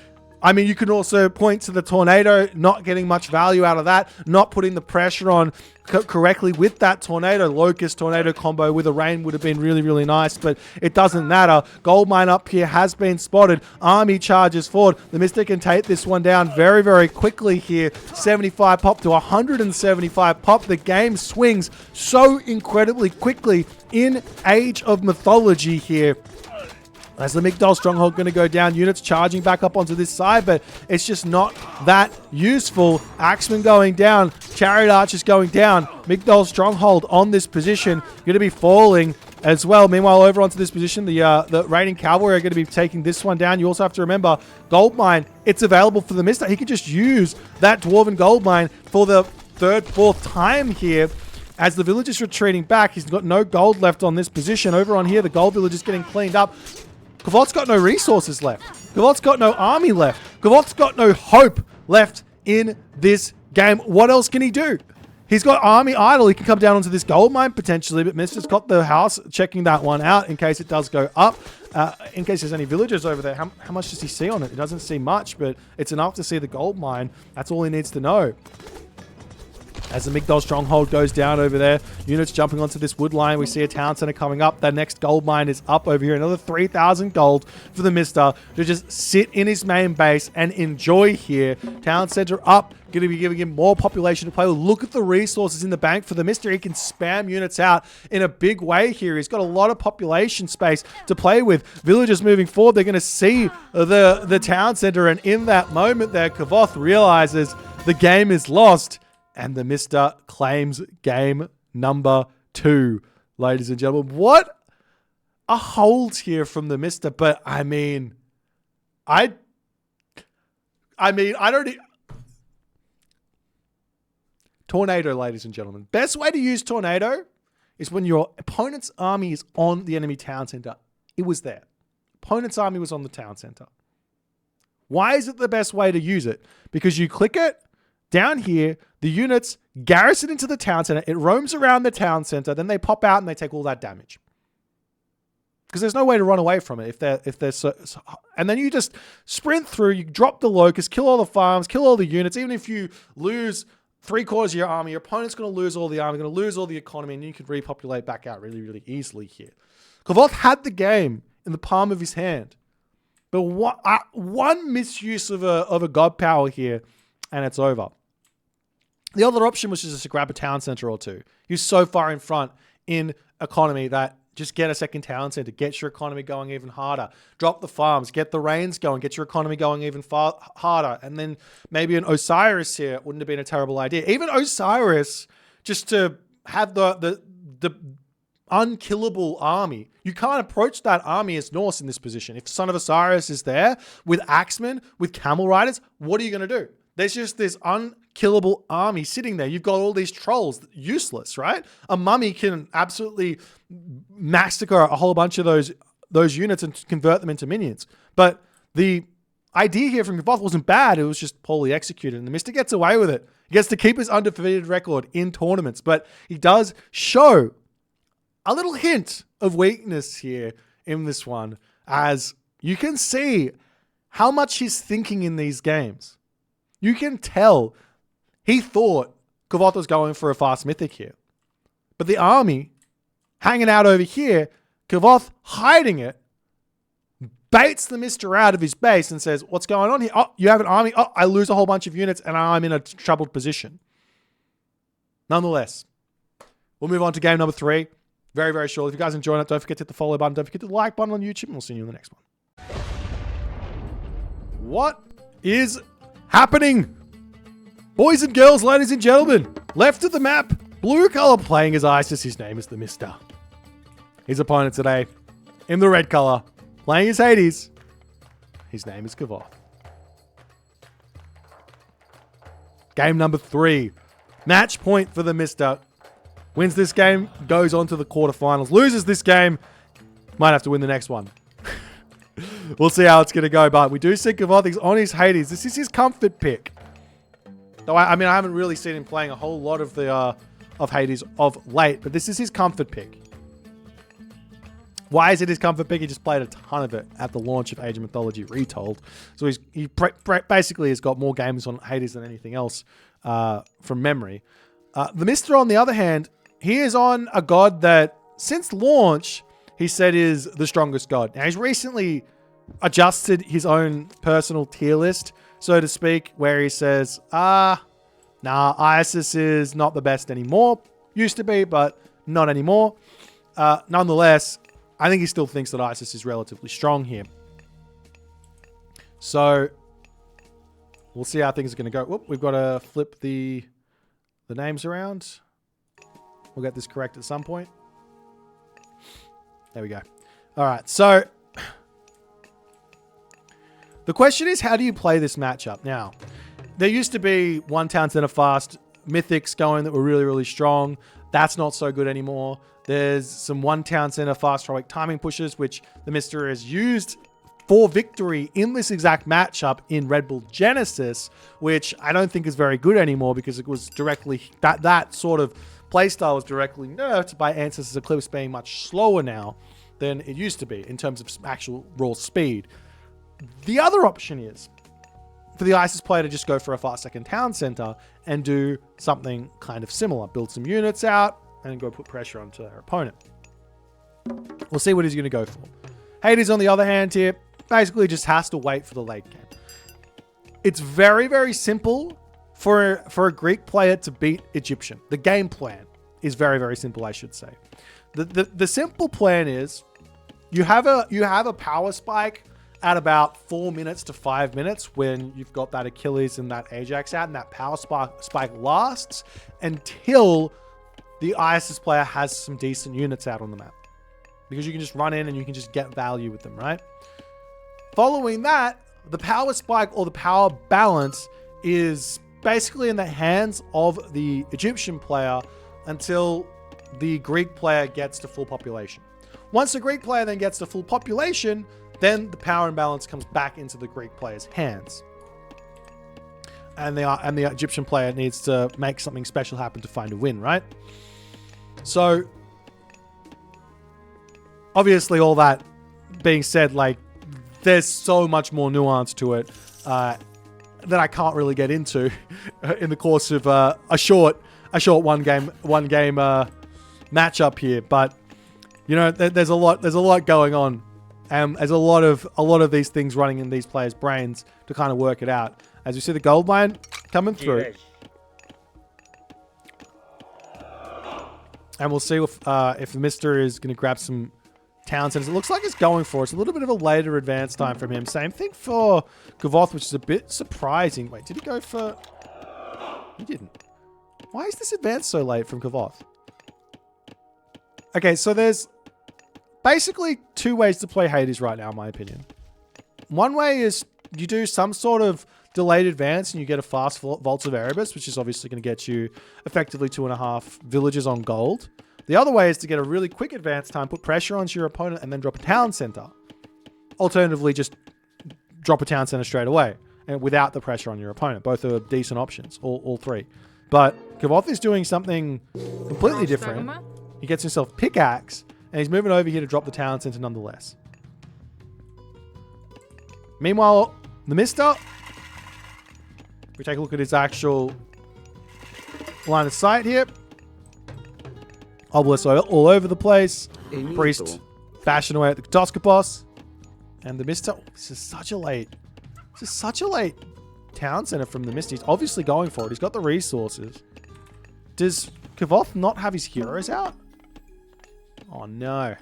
I mean, you can also point to the tornado, not getting much value out of that, not putting the pressure on correctly with that tornado. Locust tornado combo with a rain would have been really, really nice, but it doesn't matter. Gold mine up here has been spotted. Army charges forward. TheMista can take this one down very, very quickly here. 75 pop to 175 pop. The game swings so incredibly quickly in Age of Mythology here. As the Migdol Stronghold going to go down, units charging back up onto this side, but it's just not that useful. Axeman going down, Chariot Archers going down, Migdol Stronghold on this position, going to be falling as well. Meanwhile, over onto this position, the raiding cavalry are going to be taking this one down. You also have to remember, gold mine, it's available for TheMista. He can just use that dwarven gold mine for the third, fourth time here. As the village is retreating back, he's got no gold left on this position. Over on here, the gold village is getting cleaned up. Kvoth's got no resources left. Kvoth's got no army left. Kvoth's got no hope left in this game. What else can he do? He's got army idle. He can come down onto this gold mine potentially, but Mista's got the house checking that one out in case it does go up. In case there's any villagers over there. How much does he see on it? He doesn't see much, but it's enough to see the gold mine. That's all he needs to know. As the Migdol Stronghold goes down over there, units jumping onto this wood line. We see a town center coming up. That next gold mine is up over here. Another 3,000 gold for TheMista to just sit in his main base and enjoy here. Town center up. Going to be giving him more population to play with. Look at the resources in the bank for TheMista. He can spam units out in a big way here. He's got a lot of population space to play with. Villagers moving forward, they're going to see the town center, and in that moment there, Kvoth realizes the game is lost. And TheMista claims game number 2, ladies and gentlemen. What a hold here from TheMista. But I mean, I don't... Tornado, ladies and gentlemen. Best way to use Tornado is when your opponent's army is on the enemy town center. It was there. Opponent's army was on the town center. Why is it the best way to use it? Because you click it, down here, the units garrison into the town center. It roams around the town center. Then they pop out and they take all that damage. because there's no way to run away from it if they're so, and then you just sprint through, you drop the locust, kill all the farms, kill all the units. Even if you lose 3/4 of your army, your opponent's going to lose all the army, going to lose all the economy, and you can repopulate back out really, really easily here. Kvoth had the game in the palm of his hand, but one misuse of a god power here, and it's over. The other option was just to grab a town center or two. You're so far in front in economy that just get a second town center, get your economy going even harder. Drop the farms, get the rains going, get your economy going even harder. And then maybe an Osiris here wouldn't have been a terrible idea. Even Osiris, just to have the unkillable army. You can't approach that army as Norse in this position. If Son of Osiris is there with axemen, with camel riders, what are you going to do? There's just this unkillable army sitting there. You've got all these trolls, useless, right? A mummy can absolutely massacre a whole bunch of those units and convert them into minions. But the idea here from Kvoth wasn't bad. It was just poorly executed. And the Mista gets away with it. He gets to keep his undefeated record in tournaments. But he does show a little hint of weakness here in this one, as you can see how much he's thinking in these games. You can tell he thought Kvoth was going for a fast mythic here. But the army hanging out over here, Kvoth hiding it, baits the Mista out of his base and says, what's going on here? Oh, you have an army. Oh, I lose a whole bunch of units and I'm in a troubled position. Nonetheless, we'll move on to game number 3. Very, very short. If you guys enjoyed it, don't forget to hit the follow button. Don't forget to the like button on YouTube, and we'll see you in the next one. What is happening? Boys and girls, ladies and gentlemen, left of the map, blue color playing as Isis. His name is TheMista. His opponent today, in the red color, playing as Hades. His name is Kvoth. Game number 3. Match point for TheMista. Wins this game, goes on to the quarterfinals. Loses this game, might have to win the next one. We'll see how it's going to go, but we do see Kvoth. He's on his Hades. This is his comfort pick. Though I mean, I haven't really seen him playing a whole lot of the of Hades of late, but this is his comfort pick. Why is it his comfort pick? He just played a ton of it at the launch of Age of Mythology Retold. So he basically has got more games on Hades than anything else from memory. The Mista, on the other hand, he is on a god that, since launch, he said is the strongest god. Now, he's recently adjusted his own personal tier list, so to speak, where he says, nah, Isis is not the best anymore. Used to be, but not anymore. Nonetheless, I think he still thinks that Isis is relatively strong here. So, we'll see how things are going to go. Whoop, we've got to flip the names around. We'll get this correct at some point. There we go. All right, so the question is, how do you play this matchup? Now, there used to be one town center fast mythics going that were really, really strong. That's not so good anymore. There's some one town center fast heroic timing pushes, which the Mista has used for victory in this exact matchup in Red Bull Genesis, which I don't think is very good anymore because it was directly, that sort of playstyle was directly nerfed by Ancestors Eclipse being much slower now than it used to be in terms of actual raw speed. The other option is for the Isis player to just go for a fast second town center and do something kind of similar. Build some units out and go put pressure onto their opponent. We'll see what he's going to go for. Hades, on the other hand here, basically just has to wait for the late game. It's very, very simple for a Greek player to beat Egyptian. The game plan is very, very simple, I should say. The simple plan is you have a power spike at about 4 minutes to 5 minutes when you've got that Achilles and that Ajax out, and that power spike lasts until the Isis player has some decent units out on the map. Because you can just run in and you can just get value with them, right? Following that, the power spike or the power balance is basically in the hands of the Egyptian player until the Greek player gets to full population. Once the Greek player then gets to full population, then the power imbalance comes back into the Greek player's hands. And the Egyptian player needs to make something special happen to find a win, right? So Obviously, all that being said, like, there's so much more nuance to it that I can't really get into in the course of a short one game matchup here. But you know, there's a lot going on, and there's a lot of these things running in these players' brains to kind of work it out. As you see the gold mine coming through, and we'll see if the Mista is going to grab some town centers. It looks like it's going for us. A little bit of a later advance time from him. Same thing for Kvoth, which is a bit surprising. Wait, did he go for... He didn't. Why is this advance so late from Kvoth? Okay, so there's basically two ways to play Hades right now, in my opinion. One way is you do some sort of delayed advance and you get a fast Vaults of Erebus, which is obviously going to get you effectively 2.5 villages on gold. The other way is to get a really quick advance time, put pressure onto your opponent, and then drop a town center. Alternatively, just drop a town center straight away and without the pressure on your opponent. Both are decent options, all three. But Kvoth is doing something completely different. He gets himself pickaxe, and he's moving over here to drop the town center nonetheless. Meanwhile, the Mista, we take a look at his actual line of sight here. Obelisks all over the place. Priest bashing away at the Ktoskopos. And the Mista. This is such a late town center from the Mista. He's obviously going for it. He's got the resources. Does Kvoth not have his heroes out? Oh no.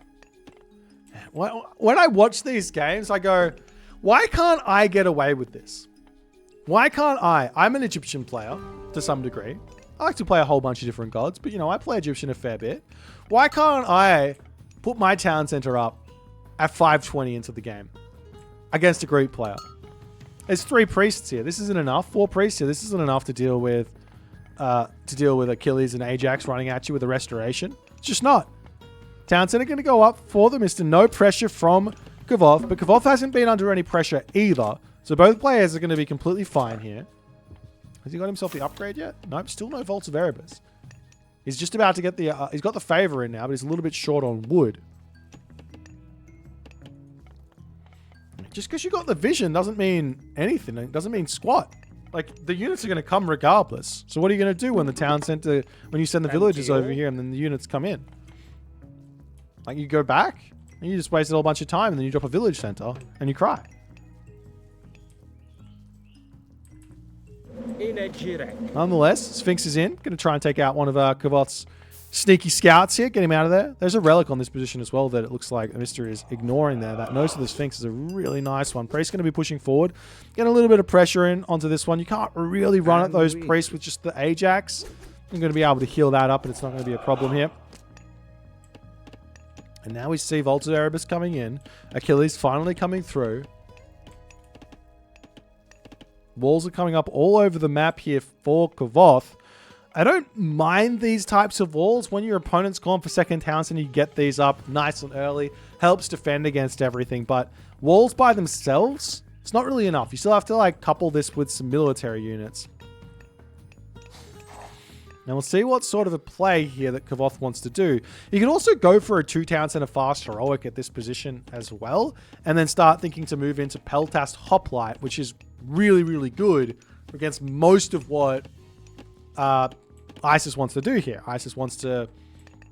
When I watch these games, I go, why can't I get away with this? Why can't I? I'm an Egyptian player to some degree. I like to play a whole bunch of different gods, but you know, I play Egyptian a fair bit. Why can't I put my town center up at 520 into the game against a Greek player? There's 3 priests here. This isn't enough. 4 priests here. This isn't enough to deal with Achilles and Ajax running at you with a restoration. It's just not. Town center going to go up for the Mista. No pressure from Kvoth, but Kvoth hasn't been under any pressure either. So both players are going to be completely fine here. Has he got himself the upgrade yet? Nope, still no Vaults of Erebus. He's just about to get the... he's got the favor in now, but he's a little bit short on wood. Just because you got the vision doesn't mean anything. It doesn't mean squat. Like, the units are going to come regardless. So what are you going to do when the town center... When you send the villagers over here and then the units come in? Like, you go back and you just wasted a whole bunch of time and then you drop a village center and you cry. Nonetheless, Sphinx is in. Going to try and take out one of Kvoth's sneaky scouts here. Get him out of there. There's a relic on this position as well that it looks like the Mista is ignoring there. That nose of the Sphinx is a really nice one. Priest's going to be pushing forward. Get a little bit of pressure in onto this one. You can't really run at those priests with just the Ajax. You're going to be able to heal that up and it's not going to be a problem here. And now we see Vaults of Erebus coming in. Achilles finally coming through. Walls are coming up all over the map here for Kvoth. I don't mind these types of walls. When your opponent's gone for second house and you get these up nice and early, helps defend against everything. But walls by themselves, it's not really enough. You still have to like couple this with some military units. Now we'll see what sort of a play here that Kvoth wants to do. You can also go for a 2-town center fast heroic at this position as well, and then start thinking to move into Peltast Hoplite, which is really, really good against most of what Isis wants to do here. Isis wants to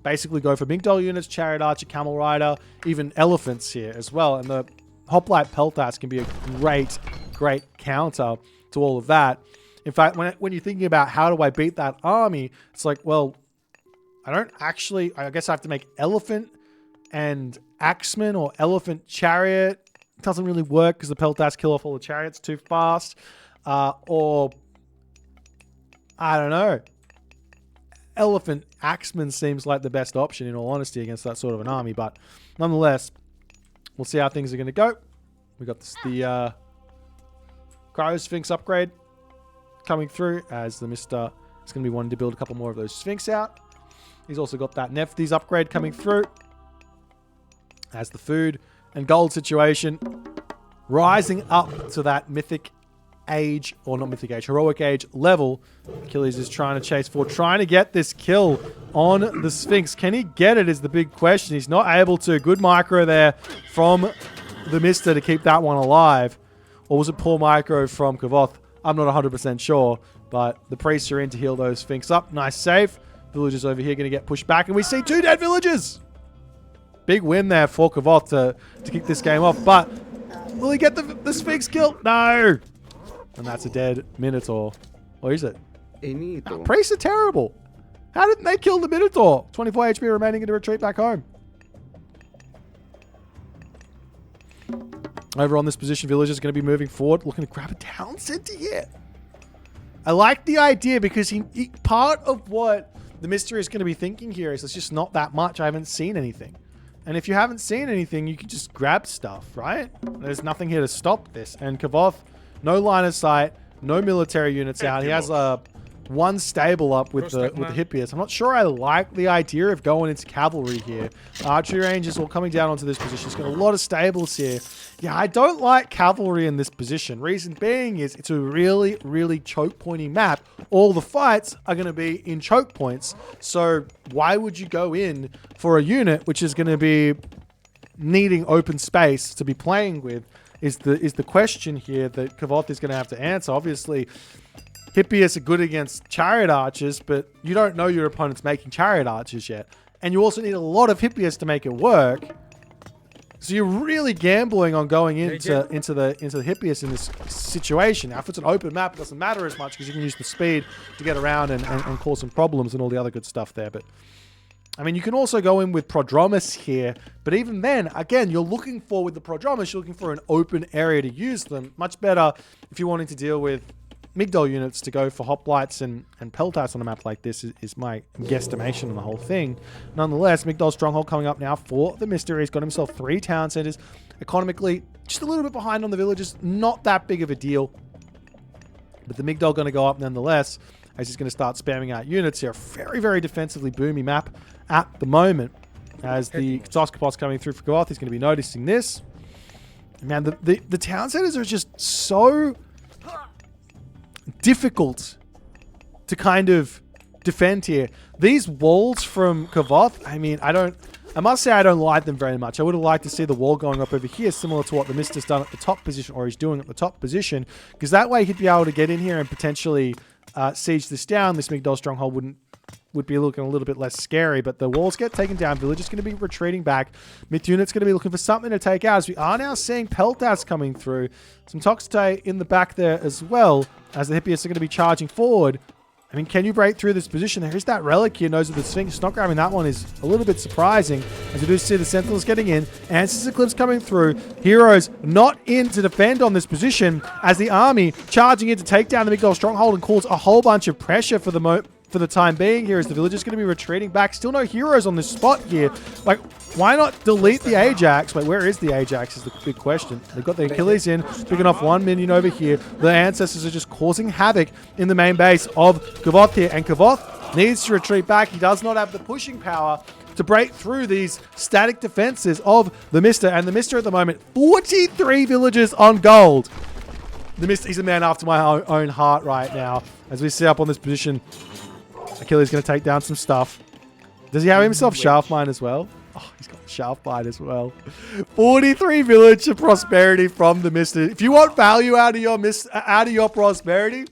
basically go for Migdol units, Chariot Archer, Camel Rider, even Elephants here as well. And the Hoplite Peltast can be a great, great counter to all of that. In fact, when you're thinking about how do I beat that army, it's like, well, I guess I have to make Elephant and Axeman or Elephant Chariot. It doesn't really work because the Peltast kill off all the chariots too fast. Or, I don't know. Elephant Axeman seems like the best option in all honesty against that sort of an army. But nonetheless, we'll see how things are going to go. We got the Cryo Sphinx upgrade coming through as the Mista is going to be wanting to build a couple more of those Sphinx out. He's also got that Nephthys upgrade coming through as the food and gold situation rising up to that mythic age, or not mythic age, heroic age level. Achilles is trying to chase forward, trying to get this kill on the Sphinx. Can he get it is the big question. He's not able to. Good micro there from TheMista to keep that one alive. Or was it poor micro from Kvoth? I'm not 100% sure, but the priests are in to heal those Sphinx up. Nice save. Villagers over here going to get pushed back, and we see 2 dead villagers. Big win there for Kvoth to kick this game off, but will he get the Sphinx kill? No! And that's a dead Minotaur. Or is it? Priests are terrible. How didn't they kill the Minotaur? 24 HP remaining in to retreat back home. Over on this position, villagers are going to be moving forward, looking to grab a town center here. I like the idea because part of what TheMista is going to be thinking here is it's just not that much. I haven't seen anything. And if you haven't seen anything, you can just grab stuff, right? There's nothing here to stop this. And Kvoth, no line of sight, no military units out. He has one stable up with the Hippias. I'm not sure I like the idea of going into cavalry here. Archery range is all coming down onto this position. It's got a lot of stables here. Yeah, I don't like cavalry in this position. Reason being is it's a really, really choke pointy map. All the fights are going to be in choke points. So why would you go in for a unit which is going to be needing open space to be playing with is the question here that Kvoth is going to have to answer. Obviously, Hippias are good against chariot archers, but you don't know your opponent's making chariot archers yet. And you also need a lot of Hippias to make it work. So you're really gambling on going into the Hippias in this situation. Now, if it's an open map, it doesn't matter as much because you can use the speed to get around and cause some problems and all the other good stuff there. But I mean, you can also go in with Prodromus here, but even then, again, you're looking for, with the Prodromus, you're looking for an open area to use them. Much better if you're wanting to deal with Migdol units to go for hoplites and peltats on a map like this is my guesstimation on the whole thing. Nonetheless, Migdol Stronghold coming up now for TheMista. He's got himself 3 town centers. Economically, just a little bit behind on the villages. Not that big of a deal. But the Migdol going to go up nonetheless as he's going to start spamming out units here. Very, very defensively boomy map at the moment. As the Kvoth's coming through for Kvoth, he's going to be noticing this. Man, the town centers are just so difficult to kind of defend here. These walls from Kvoth, I mean, I must say I don't like them very much. I would have liked to see the wall going up over here, similar to what TheMista's done at the top position, or he's doing at the top position, because that way he'd be able to get in here and potentially siege this down. This Migdol stronghold would be looking a little bit less scary, but the walls get taken down. Village is going to be retreating back. Myth unit's going to be looking for something to take out, as we are now seeing Peltas coming through. Some Toxite in the back there as well, as the Hippias are going to be charging forward. I mean, can you break through this position? There is that relic here, Nose of the Sphinx. Not grabbing that one is a little bit surprising, as we do see the Sentinels getting in. Answers Eclipse coming through. Heroes not in to defend on this position, as the army charging in to take down the Migdol stronghold and cause a whole bunch of pressure for the time being here, as the village is going to be retreating back. Still no heroes on this spot here. Like, why not delete the Ajax? Wait, where is the Ajax is the big question. They've got the Achilles in, picking off 1 minion over here. The Ancestors are just causing havoc in the main base of Kvoth here, and Kvoth needs to retreat back. He does not have the pushing power to break through these static defenses of TheMista, and TheMista at the moment, 43 villagers on gold. TheMista, he's a man after my own heart right now, as we see up on this position. Achilles going to take down some stuff. Does he have himself Shaft Mine as well? Oh, he's got Shaft Mine as well. 43 village of prosperity from TheMista. If you want value out of your prosperity,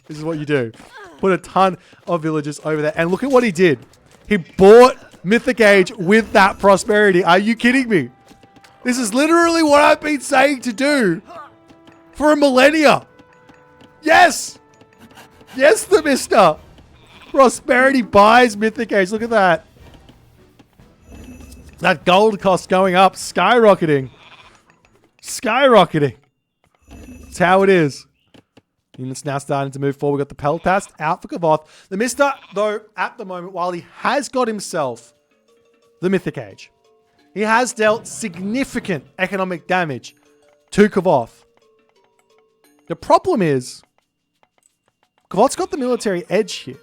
this is what you do. Put a ton of villages over there. And look at what he did. He bought Mythic Age with that prosperity. Are you kidding me? This is literally what I've been saying to do for a millennia. Yes! Yes, TheMista! Prosperity buys Mythic Age. Look at that. That gold cost going up. Skyrocketing. Skyrocketing. That's how it is. Units now starting to move forward. We've got the Peltast out for Kvoth. TheMista, though, at the moment, while he has got himself the Mythic Age, he has dealt significant economic damage to Kvoth. The problem is, Kvoth's got the military edge here.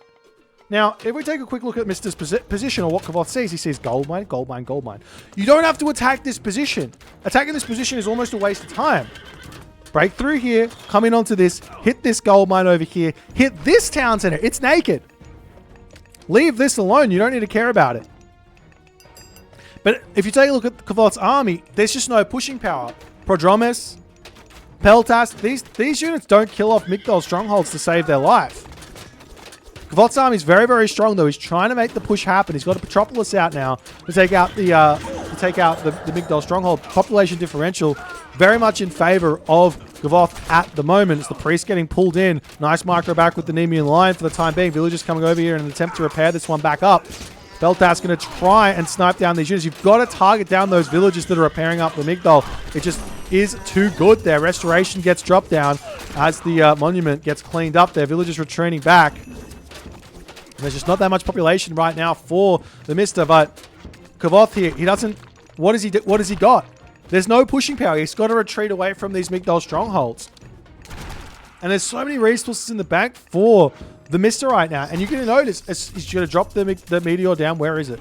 Now, if we take a quick look at Mista's position, or what Kvoth sees, he sees gold mine, gold mine, gold mine. You don't have to attack this position. Attacking this position is almost a waste of time. Break through here, come in onto this, hit this gold mine over here, hit this town center. It's naked. Leave this alone. You don't need to care about it. But if you take a look at Kvoth's army, there's just no pushing power. Prodromus, Peltas, these units don't kill off Migdol strongholds to save their life. Kvoth's army is very, very strong, though. He's trying to make the push happen. He's got a Petropolis out now to take out the Migdol stronghold. Population differential very much in favor of Kvoth at the moment. It's the priest getting pulled in. Nice micro back with the Nemean line for the time being. Villagers coming over here in an attempt to repair this one back up. Beltas going to try and snipe down these units. You've got to target down those villagers that are repairing up the Migdol. It just is too good there. Restoration gets dropped down as the monument gets cleaned up there. Villagers retreating back. And there's just not that much population right now for the Mista, but Kvoth here, he doesn't... What has he got? There's no pushing power. He's got to retreat away from these Migdol strongholds. And there's so many resources in the bank for the Mista right now. And you're going to notice, he's going to drop the meteor down. Where is it?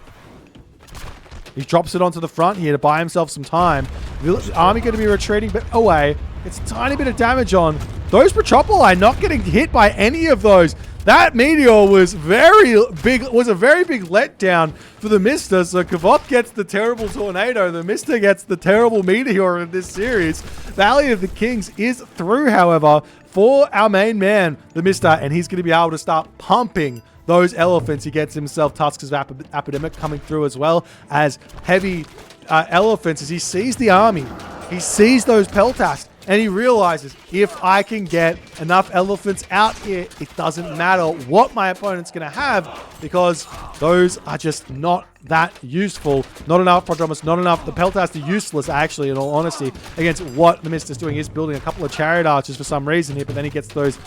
He drops it onto the front here to buy himself some time. The army going to be retreating but away. It's a tiny bit of damage on. Those Petropoli not getting hit by any of those. That meteor was a very big letdown for the Mista. So Kvoth gets the terrible tornado. The Mista gets the terrible meteor in this series. Valley of the Kings is through, however, for our main man, the Mista, and he's going to be able to start pumping those elephants. He gets himself Tuskers of Epidemic coming through as well as heavy elephants as he sees the army. He sees those Peltas. And he realizes, if I can get enough elephants out here, it doesn't matter what my opponent's going to have, because those are just not that useful. Not enough Prodromus, not enough. The Peltas are useless, actually, in all honesty, against what the Mista's doing. He's building a couple of chariot archers for some reason here, but then he gets those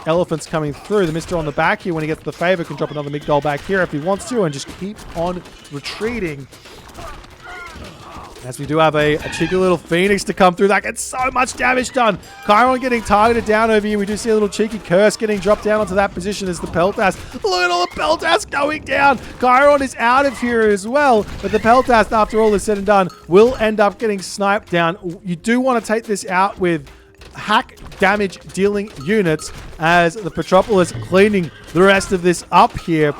elephants coming through. The Mista on the back here, when he gets the favor, can drop another Migdol back here if he wants to, and just keep on retreating. As we do have a cheeky little Phoenix to come through. That gets so much damage done. Chiron getting targeted down over here. We do see a little cheeky curse getting dropped down onto that position as the Peltas. Look at all the Peltas going down. Chiron is out of here as well. But the Peltas, after all is said and done, will end up getting sniped down. You do want to take this out with hack damage dealing units as the Petropolis cleaning the rest of this up here.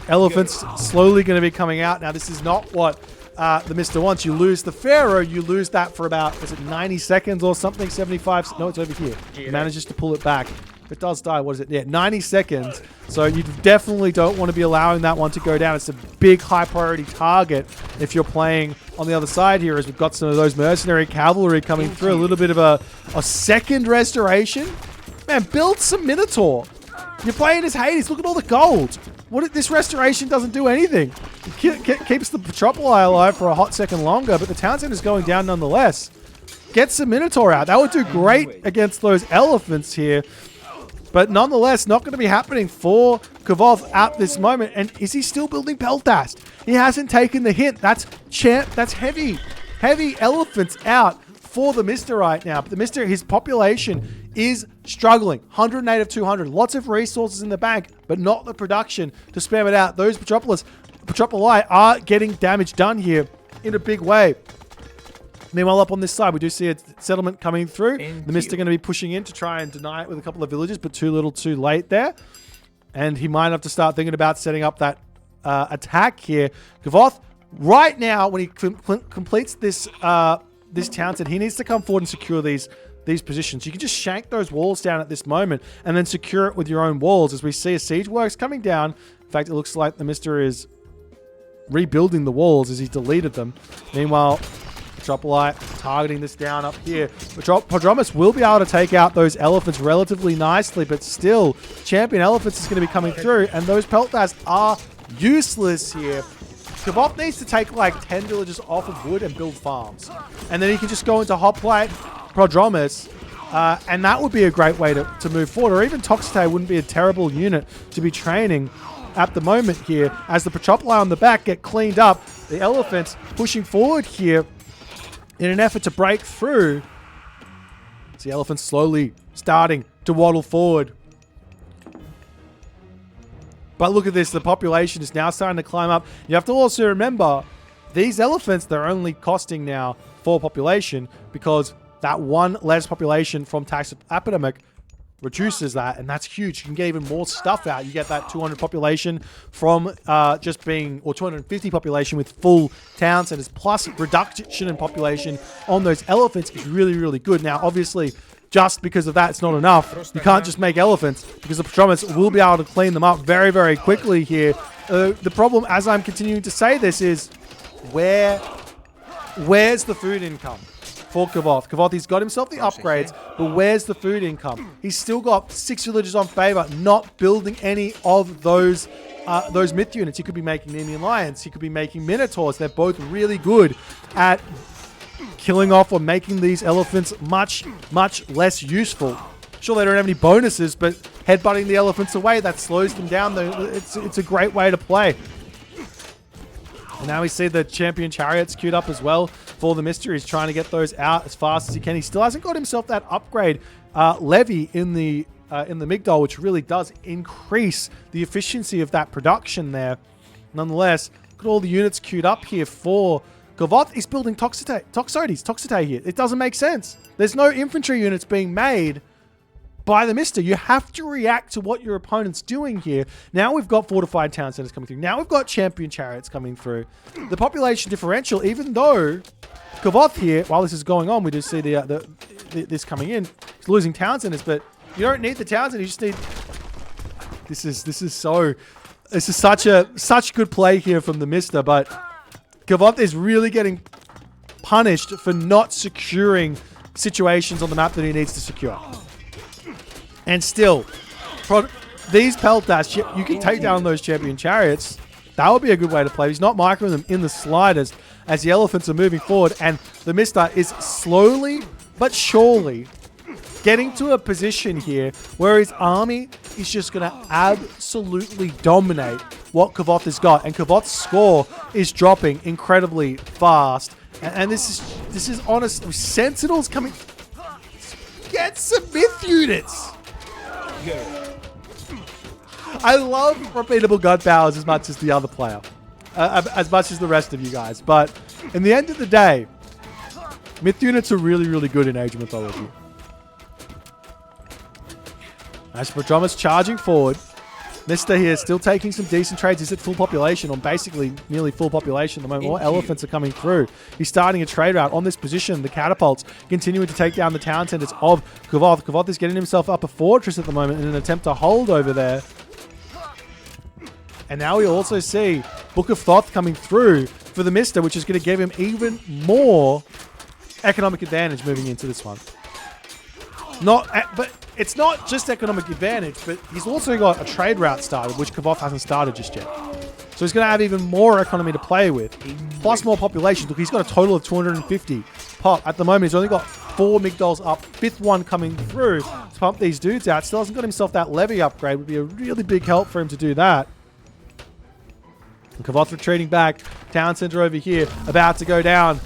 Elephants slowly going to be coming out. Now, this is not what the Mista wants. You lose the Pharaoh, you lose that for about, is it 90 seconds or something? 75? No, it's over here. He manages to pull it back. If it does die, what is it? Yeah, 90 seconds. So you definitely don't want to be allowing that one to go down. It's a big high priority target if you're playing on the other side here, as we've got some of those mercenary cavalry coming through. A little bit of a second restoration. Man, build some Minotaur. You're playing as Hades. Look at all the gold. This restoration doesn't do anything. It keeps the Petropoli alive for a hot second longer, but the town center's going down nonetheless. Get some Minotaur out. That would do great against those elephants here. But nonetheless, not going to be happening for Kvoth at this moment. And is he still building Peltas? He hasn't taken the hint. That's heavy elephants out for the Mista right now. But the Mista, his population is struggling. 108 of 200. Lots of resources in the bank, but not the production to spam it out. Those Petropoli are getting damage done here in a big way. Meanwhile, up on this side, we do see a settlement coming through. The Mista going to be pushing in to try and deny it with a couple of villages, but too little too late there. And he might have to start thinking about setting up that attack here. Kvoth, right now, when he completes this this town set, he needs to come forward and secure these positions. You can just shank those walls down at this moment and then secure it with your own walls, as we see a siege works coming down. In fact, it looks like the Mista is rebuilding the walls as he deleted them. Meanwhile, Petropoli targeting this down up here. Prodromus will be able to take out those elephants relatively nicely, but still, Champion Elephants is going to be coming through, and those Peltas are useless here. Kvoth needs to take like 10 villages off of wood and build farms. And then he can just go into Hoplite, Prodromus, and that would be a great way to move forward. Or even Toxite wouldn't be a terrible unit to be training at the moment here, as the Petropoli on the back get cleaned up. The elephants pushing forward here in an effort to break through. The elephants slowly starting to waddle forward. But look at this, the population is now starting to climb up. You have to also remember, these elephants, they're only costing now 4 population because That one less population from tax epidemic reduces that, and that's huge. You can get even more stuff out. You get that 200 population from just being, or 250 population with full town centers, plus reduction in population on those elephants is really, really good. Now, obviously, just because of that, it's not enough. You can't just make elephants, because the patromas will be able to clean them up very, very quickly here. The problem, as I'm continuing to say this, is where's the food income for Kvoth? Kvoth, he's got himself the upgrades, but where's the food income? He's still got 6 villages on favor, not building any of those myth units. He could be making Nemean Lions. He could be making Minotaurs. They're both really good at killing off or making these elephants much, much less useful. Sure, they don't have any bonuses, but headbutting the elephants away, that slows them down. It's a great way to play. And now we see the champion chariots queued up as well for the Mista. He's trying to get those out as fast as he can. He still hasn't got himself that upgrade levy in the Migdol, which really does increase the efficiency of that production there. Nonetheless, look at all the units queued up here for Kvoth. He's building Toxotes here. It doesn't make sense. There's no infantry units being made by the Mista. You have to react to what your opponent's doing here. Now we've got fortified town centers coming through. Now we've got champion chariots coming through. The population differential, even though Kvoth here, while this is going on, we do see this coming in. He's losing town centers, but you don't need the town centers. You just need. This is such good play here from the Mista, but Kvoth is really getting punished for not securing situations on the map that he needs to secure. And still, these Peltas, you can take down those champion chariots. That would be a good way to play. He's not microing them in the slightest as the elephants are moving forward. And the Mista is slowly but surely getting to a position here where his army is just going to absolutely dominate what Kvoth has got. And Kvoth's score is dropping incredibly fast. And this is honest. Sentinels coming. Get some myth units. I love repeatable gun powers as much as the other player, as much as the rest of you guys. But in the end of the day, myth units are really, really good in Age of Mythology. As Patromas charging forward, Mista here still taking some decent trades. He's at full population, on basically nearly full population at the moment. More elephants are coming through. He's starting a trade route on this position. The catapults continuing to take down the town centers of Kvoth. Kvoth is getting himself up a fortress at the moment in an attempt to hold over there. And now we also see Book of Thoth coming through for the Mista, which is going to give him even more economic advantage moving into this one. But it's not just economic advantage, but he's also got a trade route started, which Kvoth hasn't started just yet. So he's going to have even more economy to play with, plus more population. Look, he's got a total of 250 pop. At the moment, he's only got 4 Migdols up, 5th one coming through to pump these dudes out. Still hasn't got himself that levy upgrade. Would be a really big help for him to do that. And Kvoth retreating back. Town center over here, about to go down.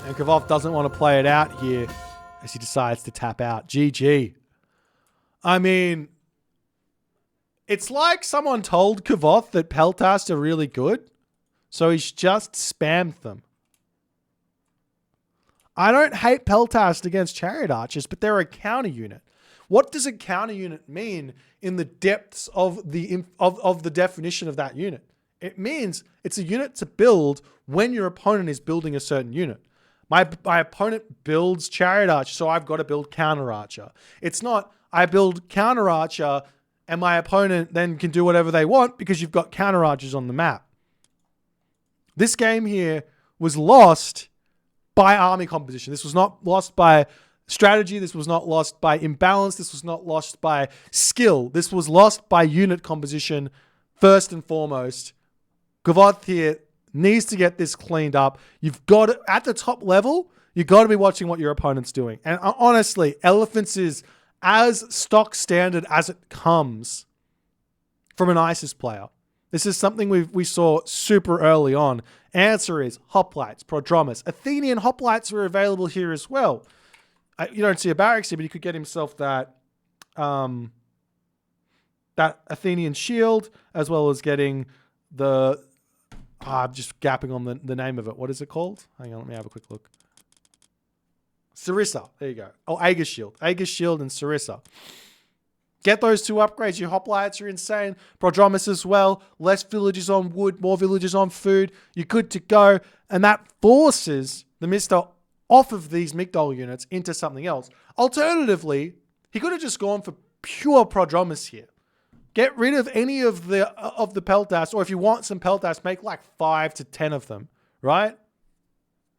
And Kvoth doesn't want to play it out here as he decides to tap out. GG. I mean, it's like someone told Kvoth that Peltas are really good, so he's just spammed them. I don't hate Peltas against Chariot Archers, but they're a counter unit. What does a counter unit mean in the depths of the definition of that unit? It means it's a unit to build when your opponent is building a certain unit. My opponent builds Chariot Archer, so I've got to build Counter Archer. It's not I build Counter Archer and my opponent then can do whatever they want because you've got Counter Archers on the map. This game here was lost by army composition. This was not lost by strategy. This was not lost by imbalance. This was not lost by skill. This was lost by unit composition first and foremost. Kvoth here needs to get this cleaned up. You've got to, at the top level, you've got to be watching what your opponent's doing. And honestly, Elephants is as stock standard as it comes from an ISIS player. This is something we saw super early on. Answer is hoplites, prodromus. Athenian hoplites were available here as well. You don't see a barracks here, but he could get himself that that Athenian shield, as well as getting the... I'm just gapping on the name of it. What is it called? Hang on, let me have a quick look. Sarissa. There you go. Oh, Aegis Shield. Aegis Shield and Sarissa. Get those 2 upgrades. Your hoplites are insane. Prodromus as well. Less villages on wood, more villages on food. You're good to go. And that forces the Mista off of these Migdol units into something else. Alternatively, he could have just gone for pure Prodromus here. Get rid of any of the Peltas, or if you want some Peltas, make like 5 to 10 of them, right?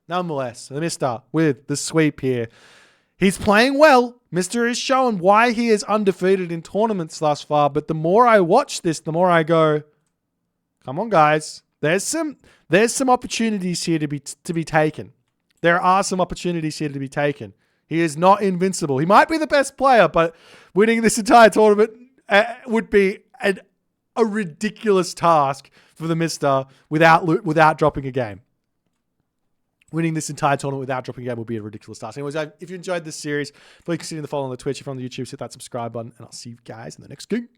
Nonetheless, the Mista with the sweep here. He's playing well. Mista is showing why he is undefeated in tournaments thus far, but the more I watch this, the more I go, come on, guys. There's some opportunities here to be taken. There are some opportunities here to be taken. He is not invincible. He might be the best player, but winning this entire tournament would be a ridiculous task for the Mista without dropping a game. Winning this entire tournament without dropping a game would be a ridiculous task. Anyways, if you enjoyed this series, please consider the follow on the Twitch. If you're on the YouTube, hit that subscribe button, and I'll see you guys in the next game.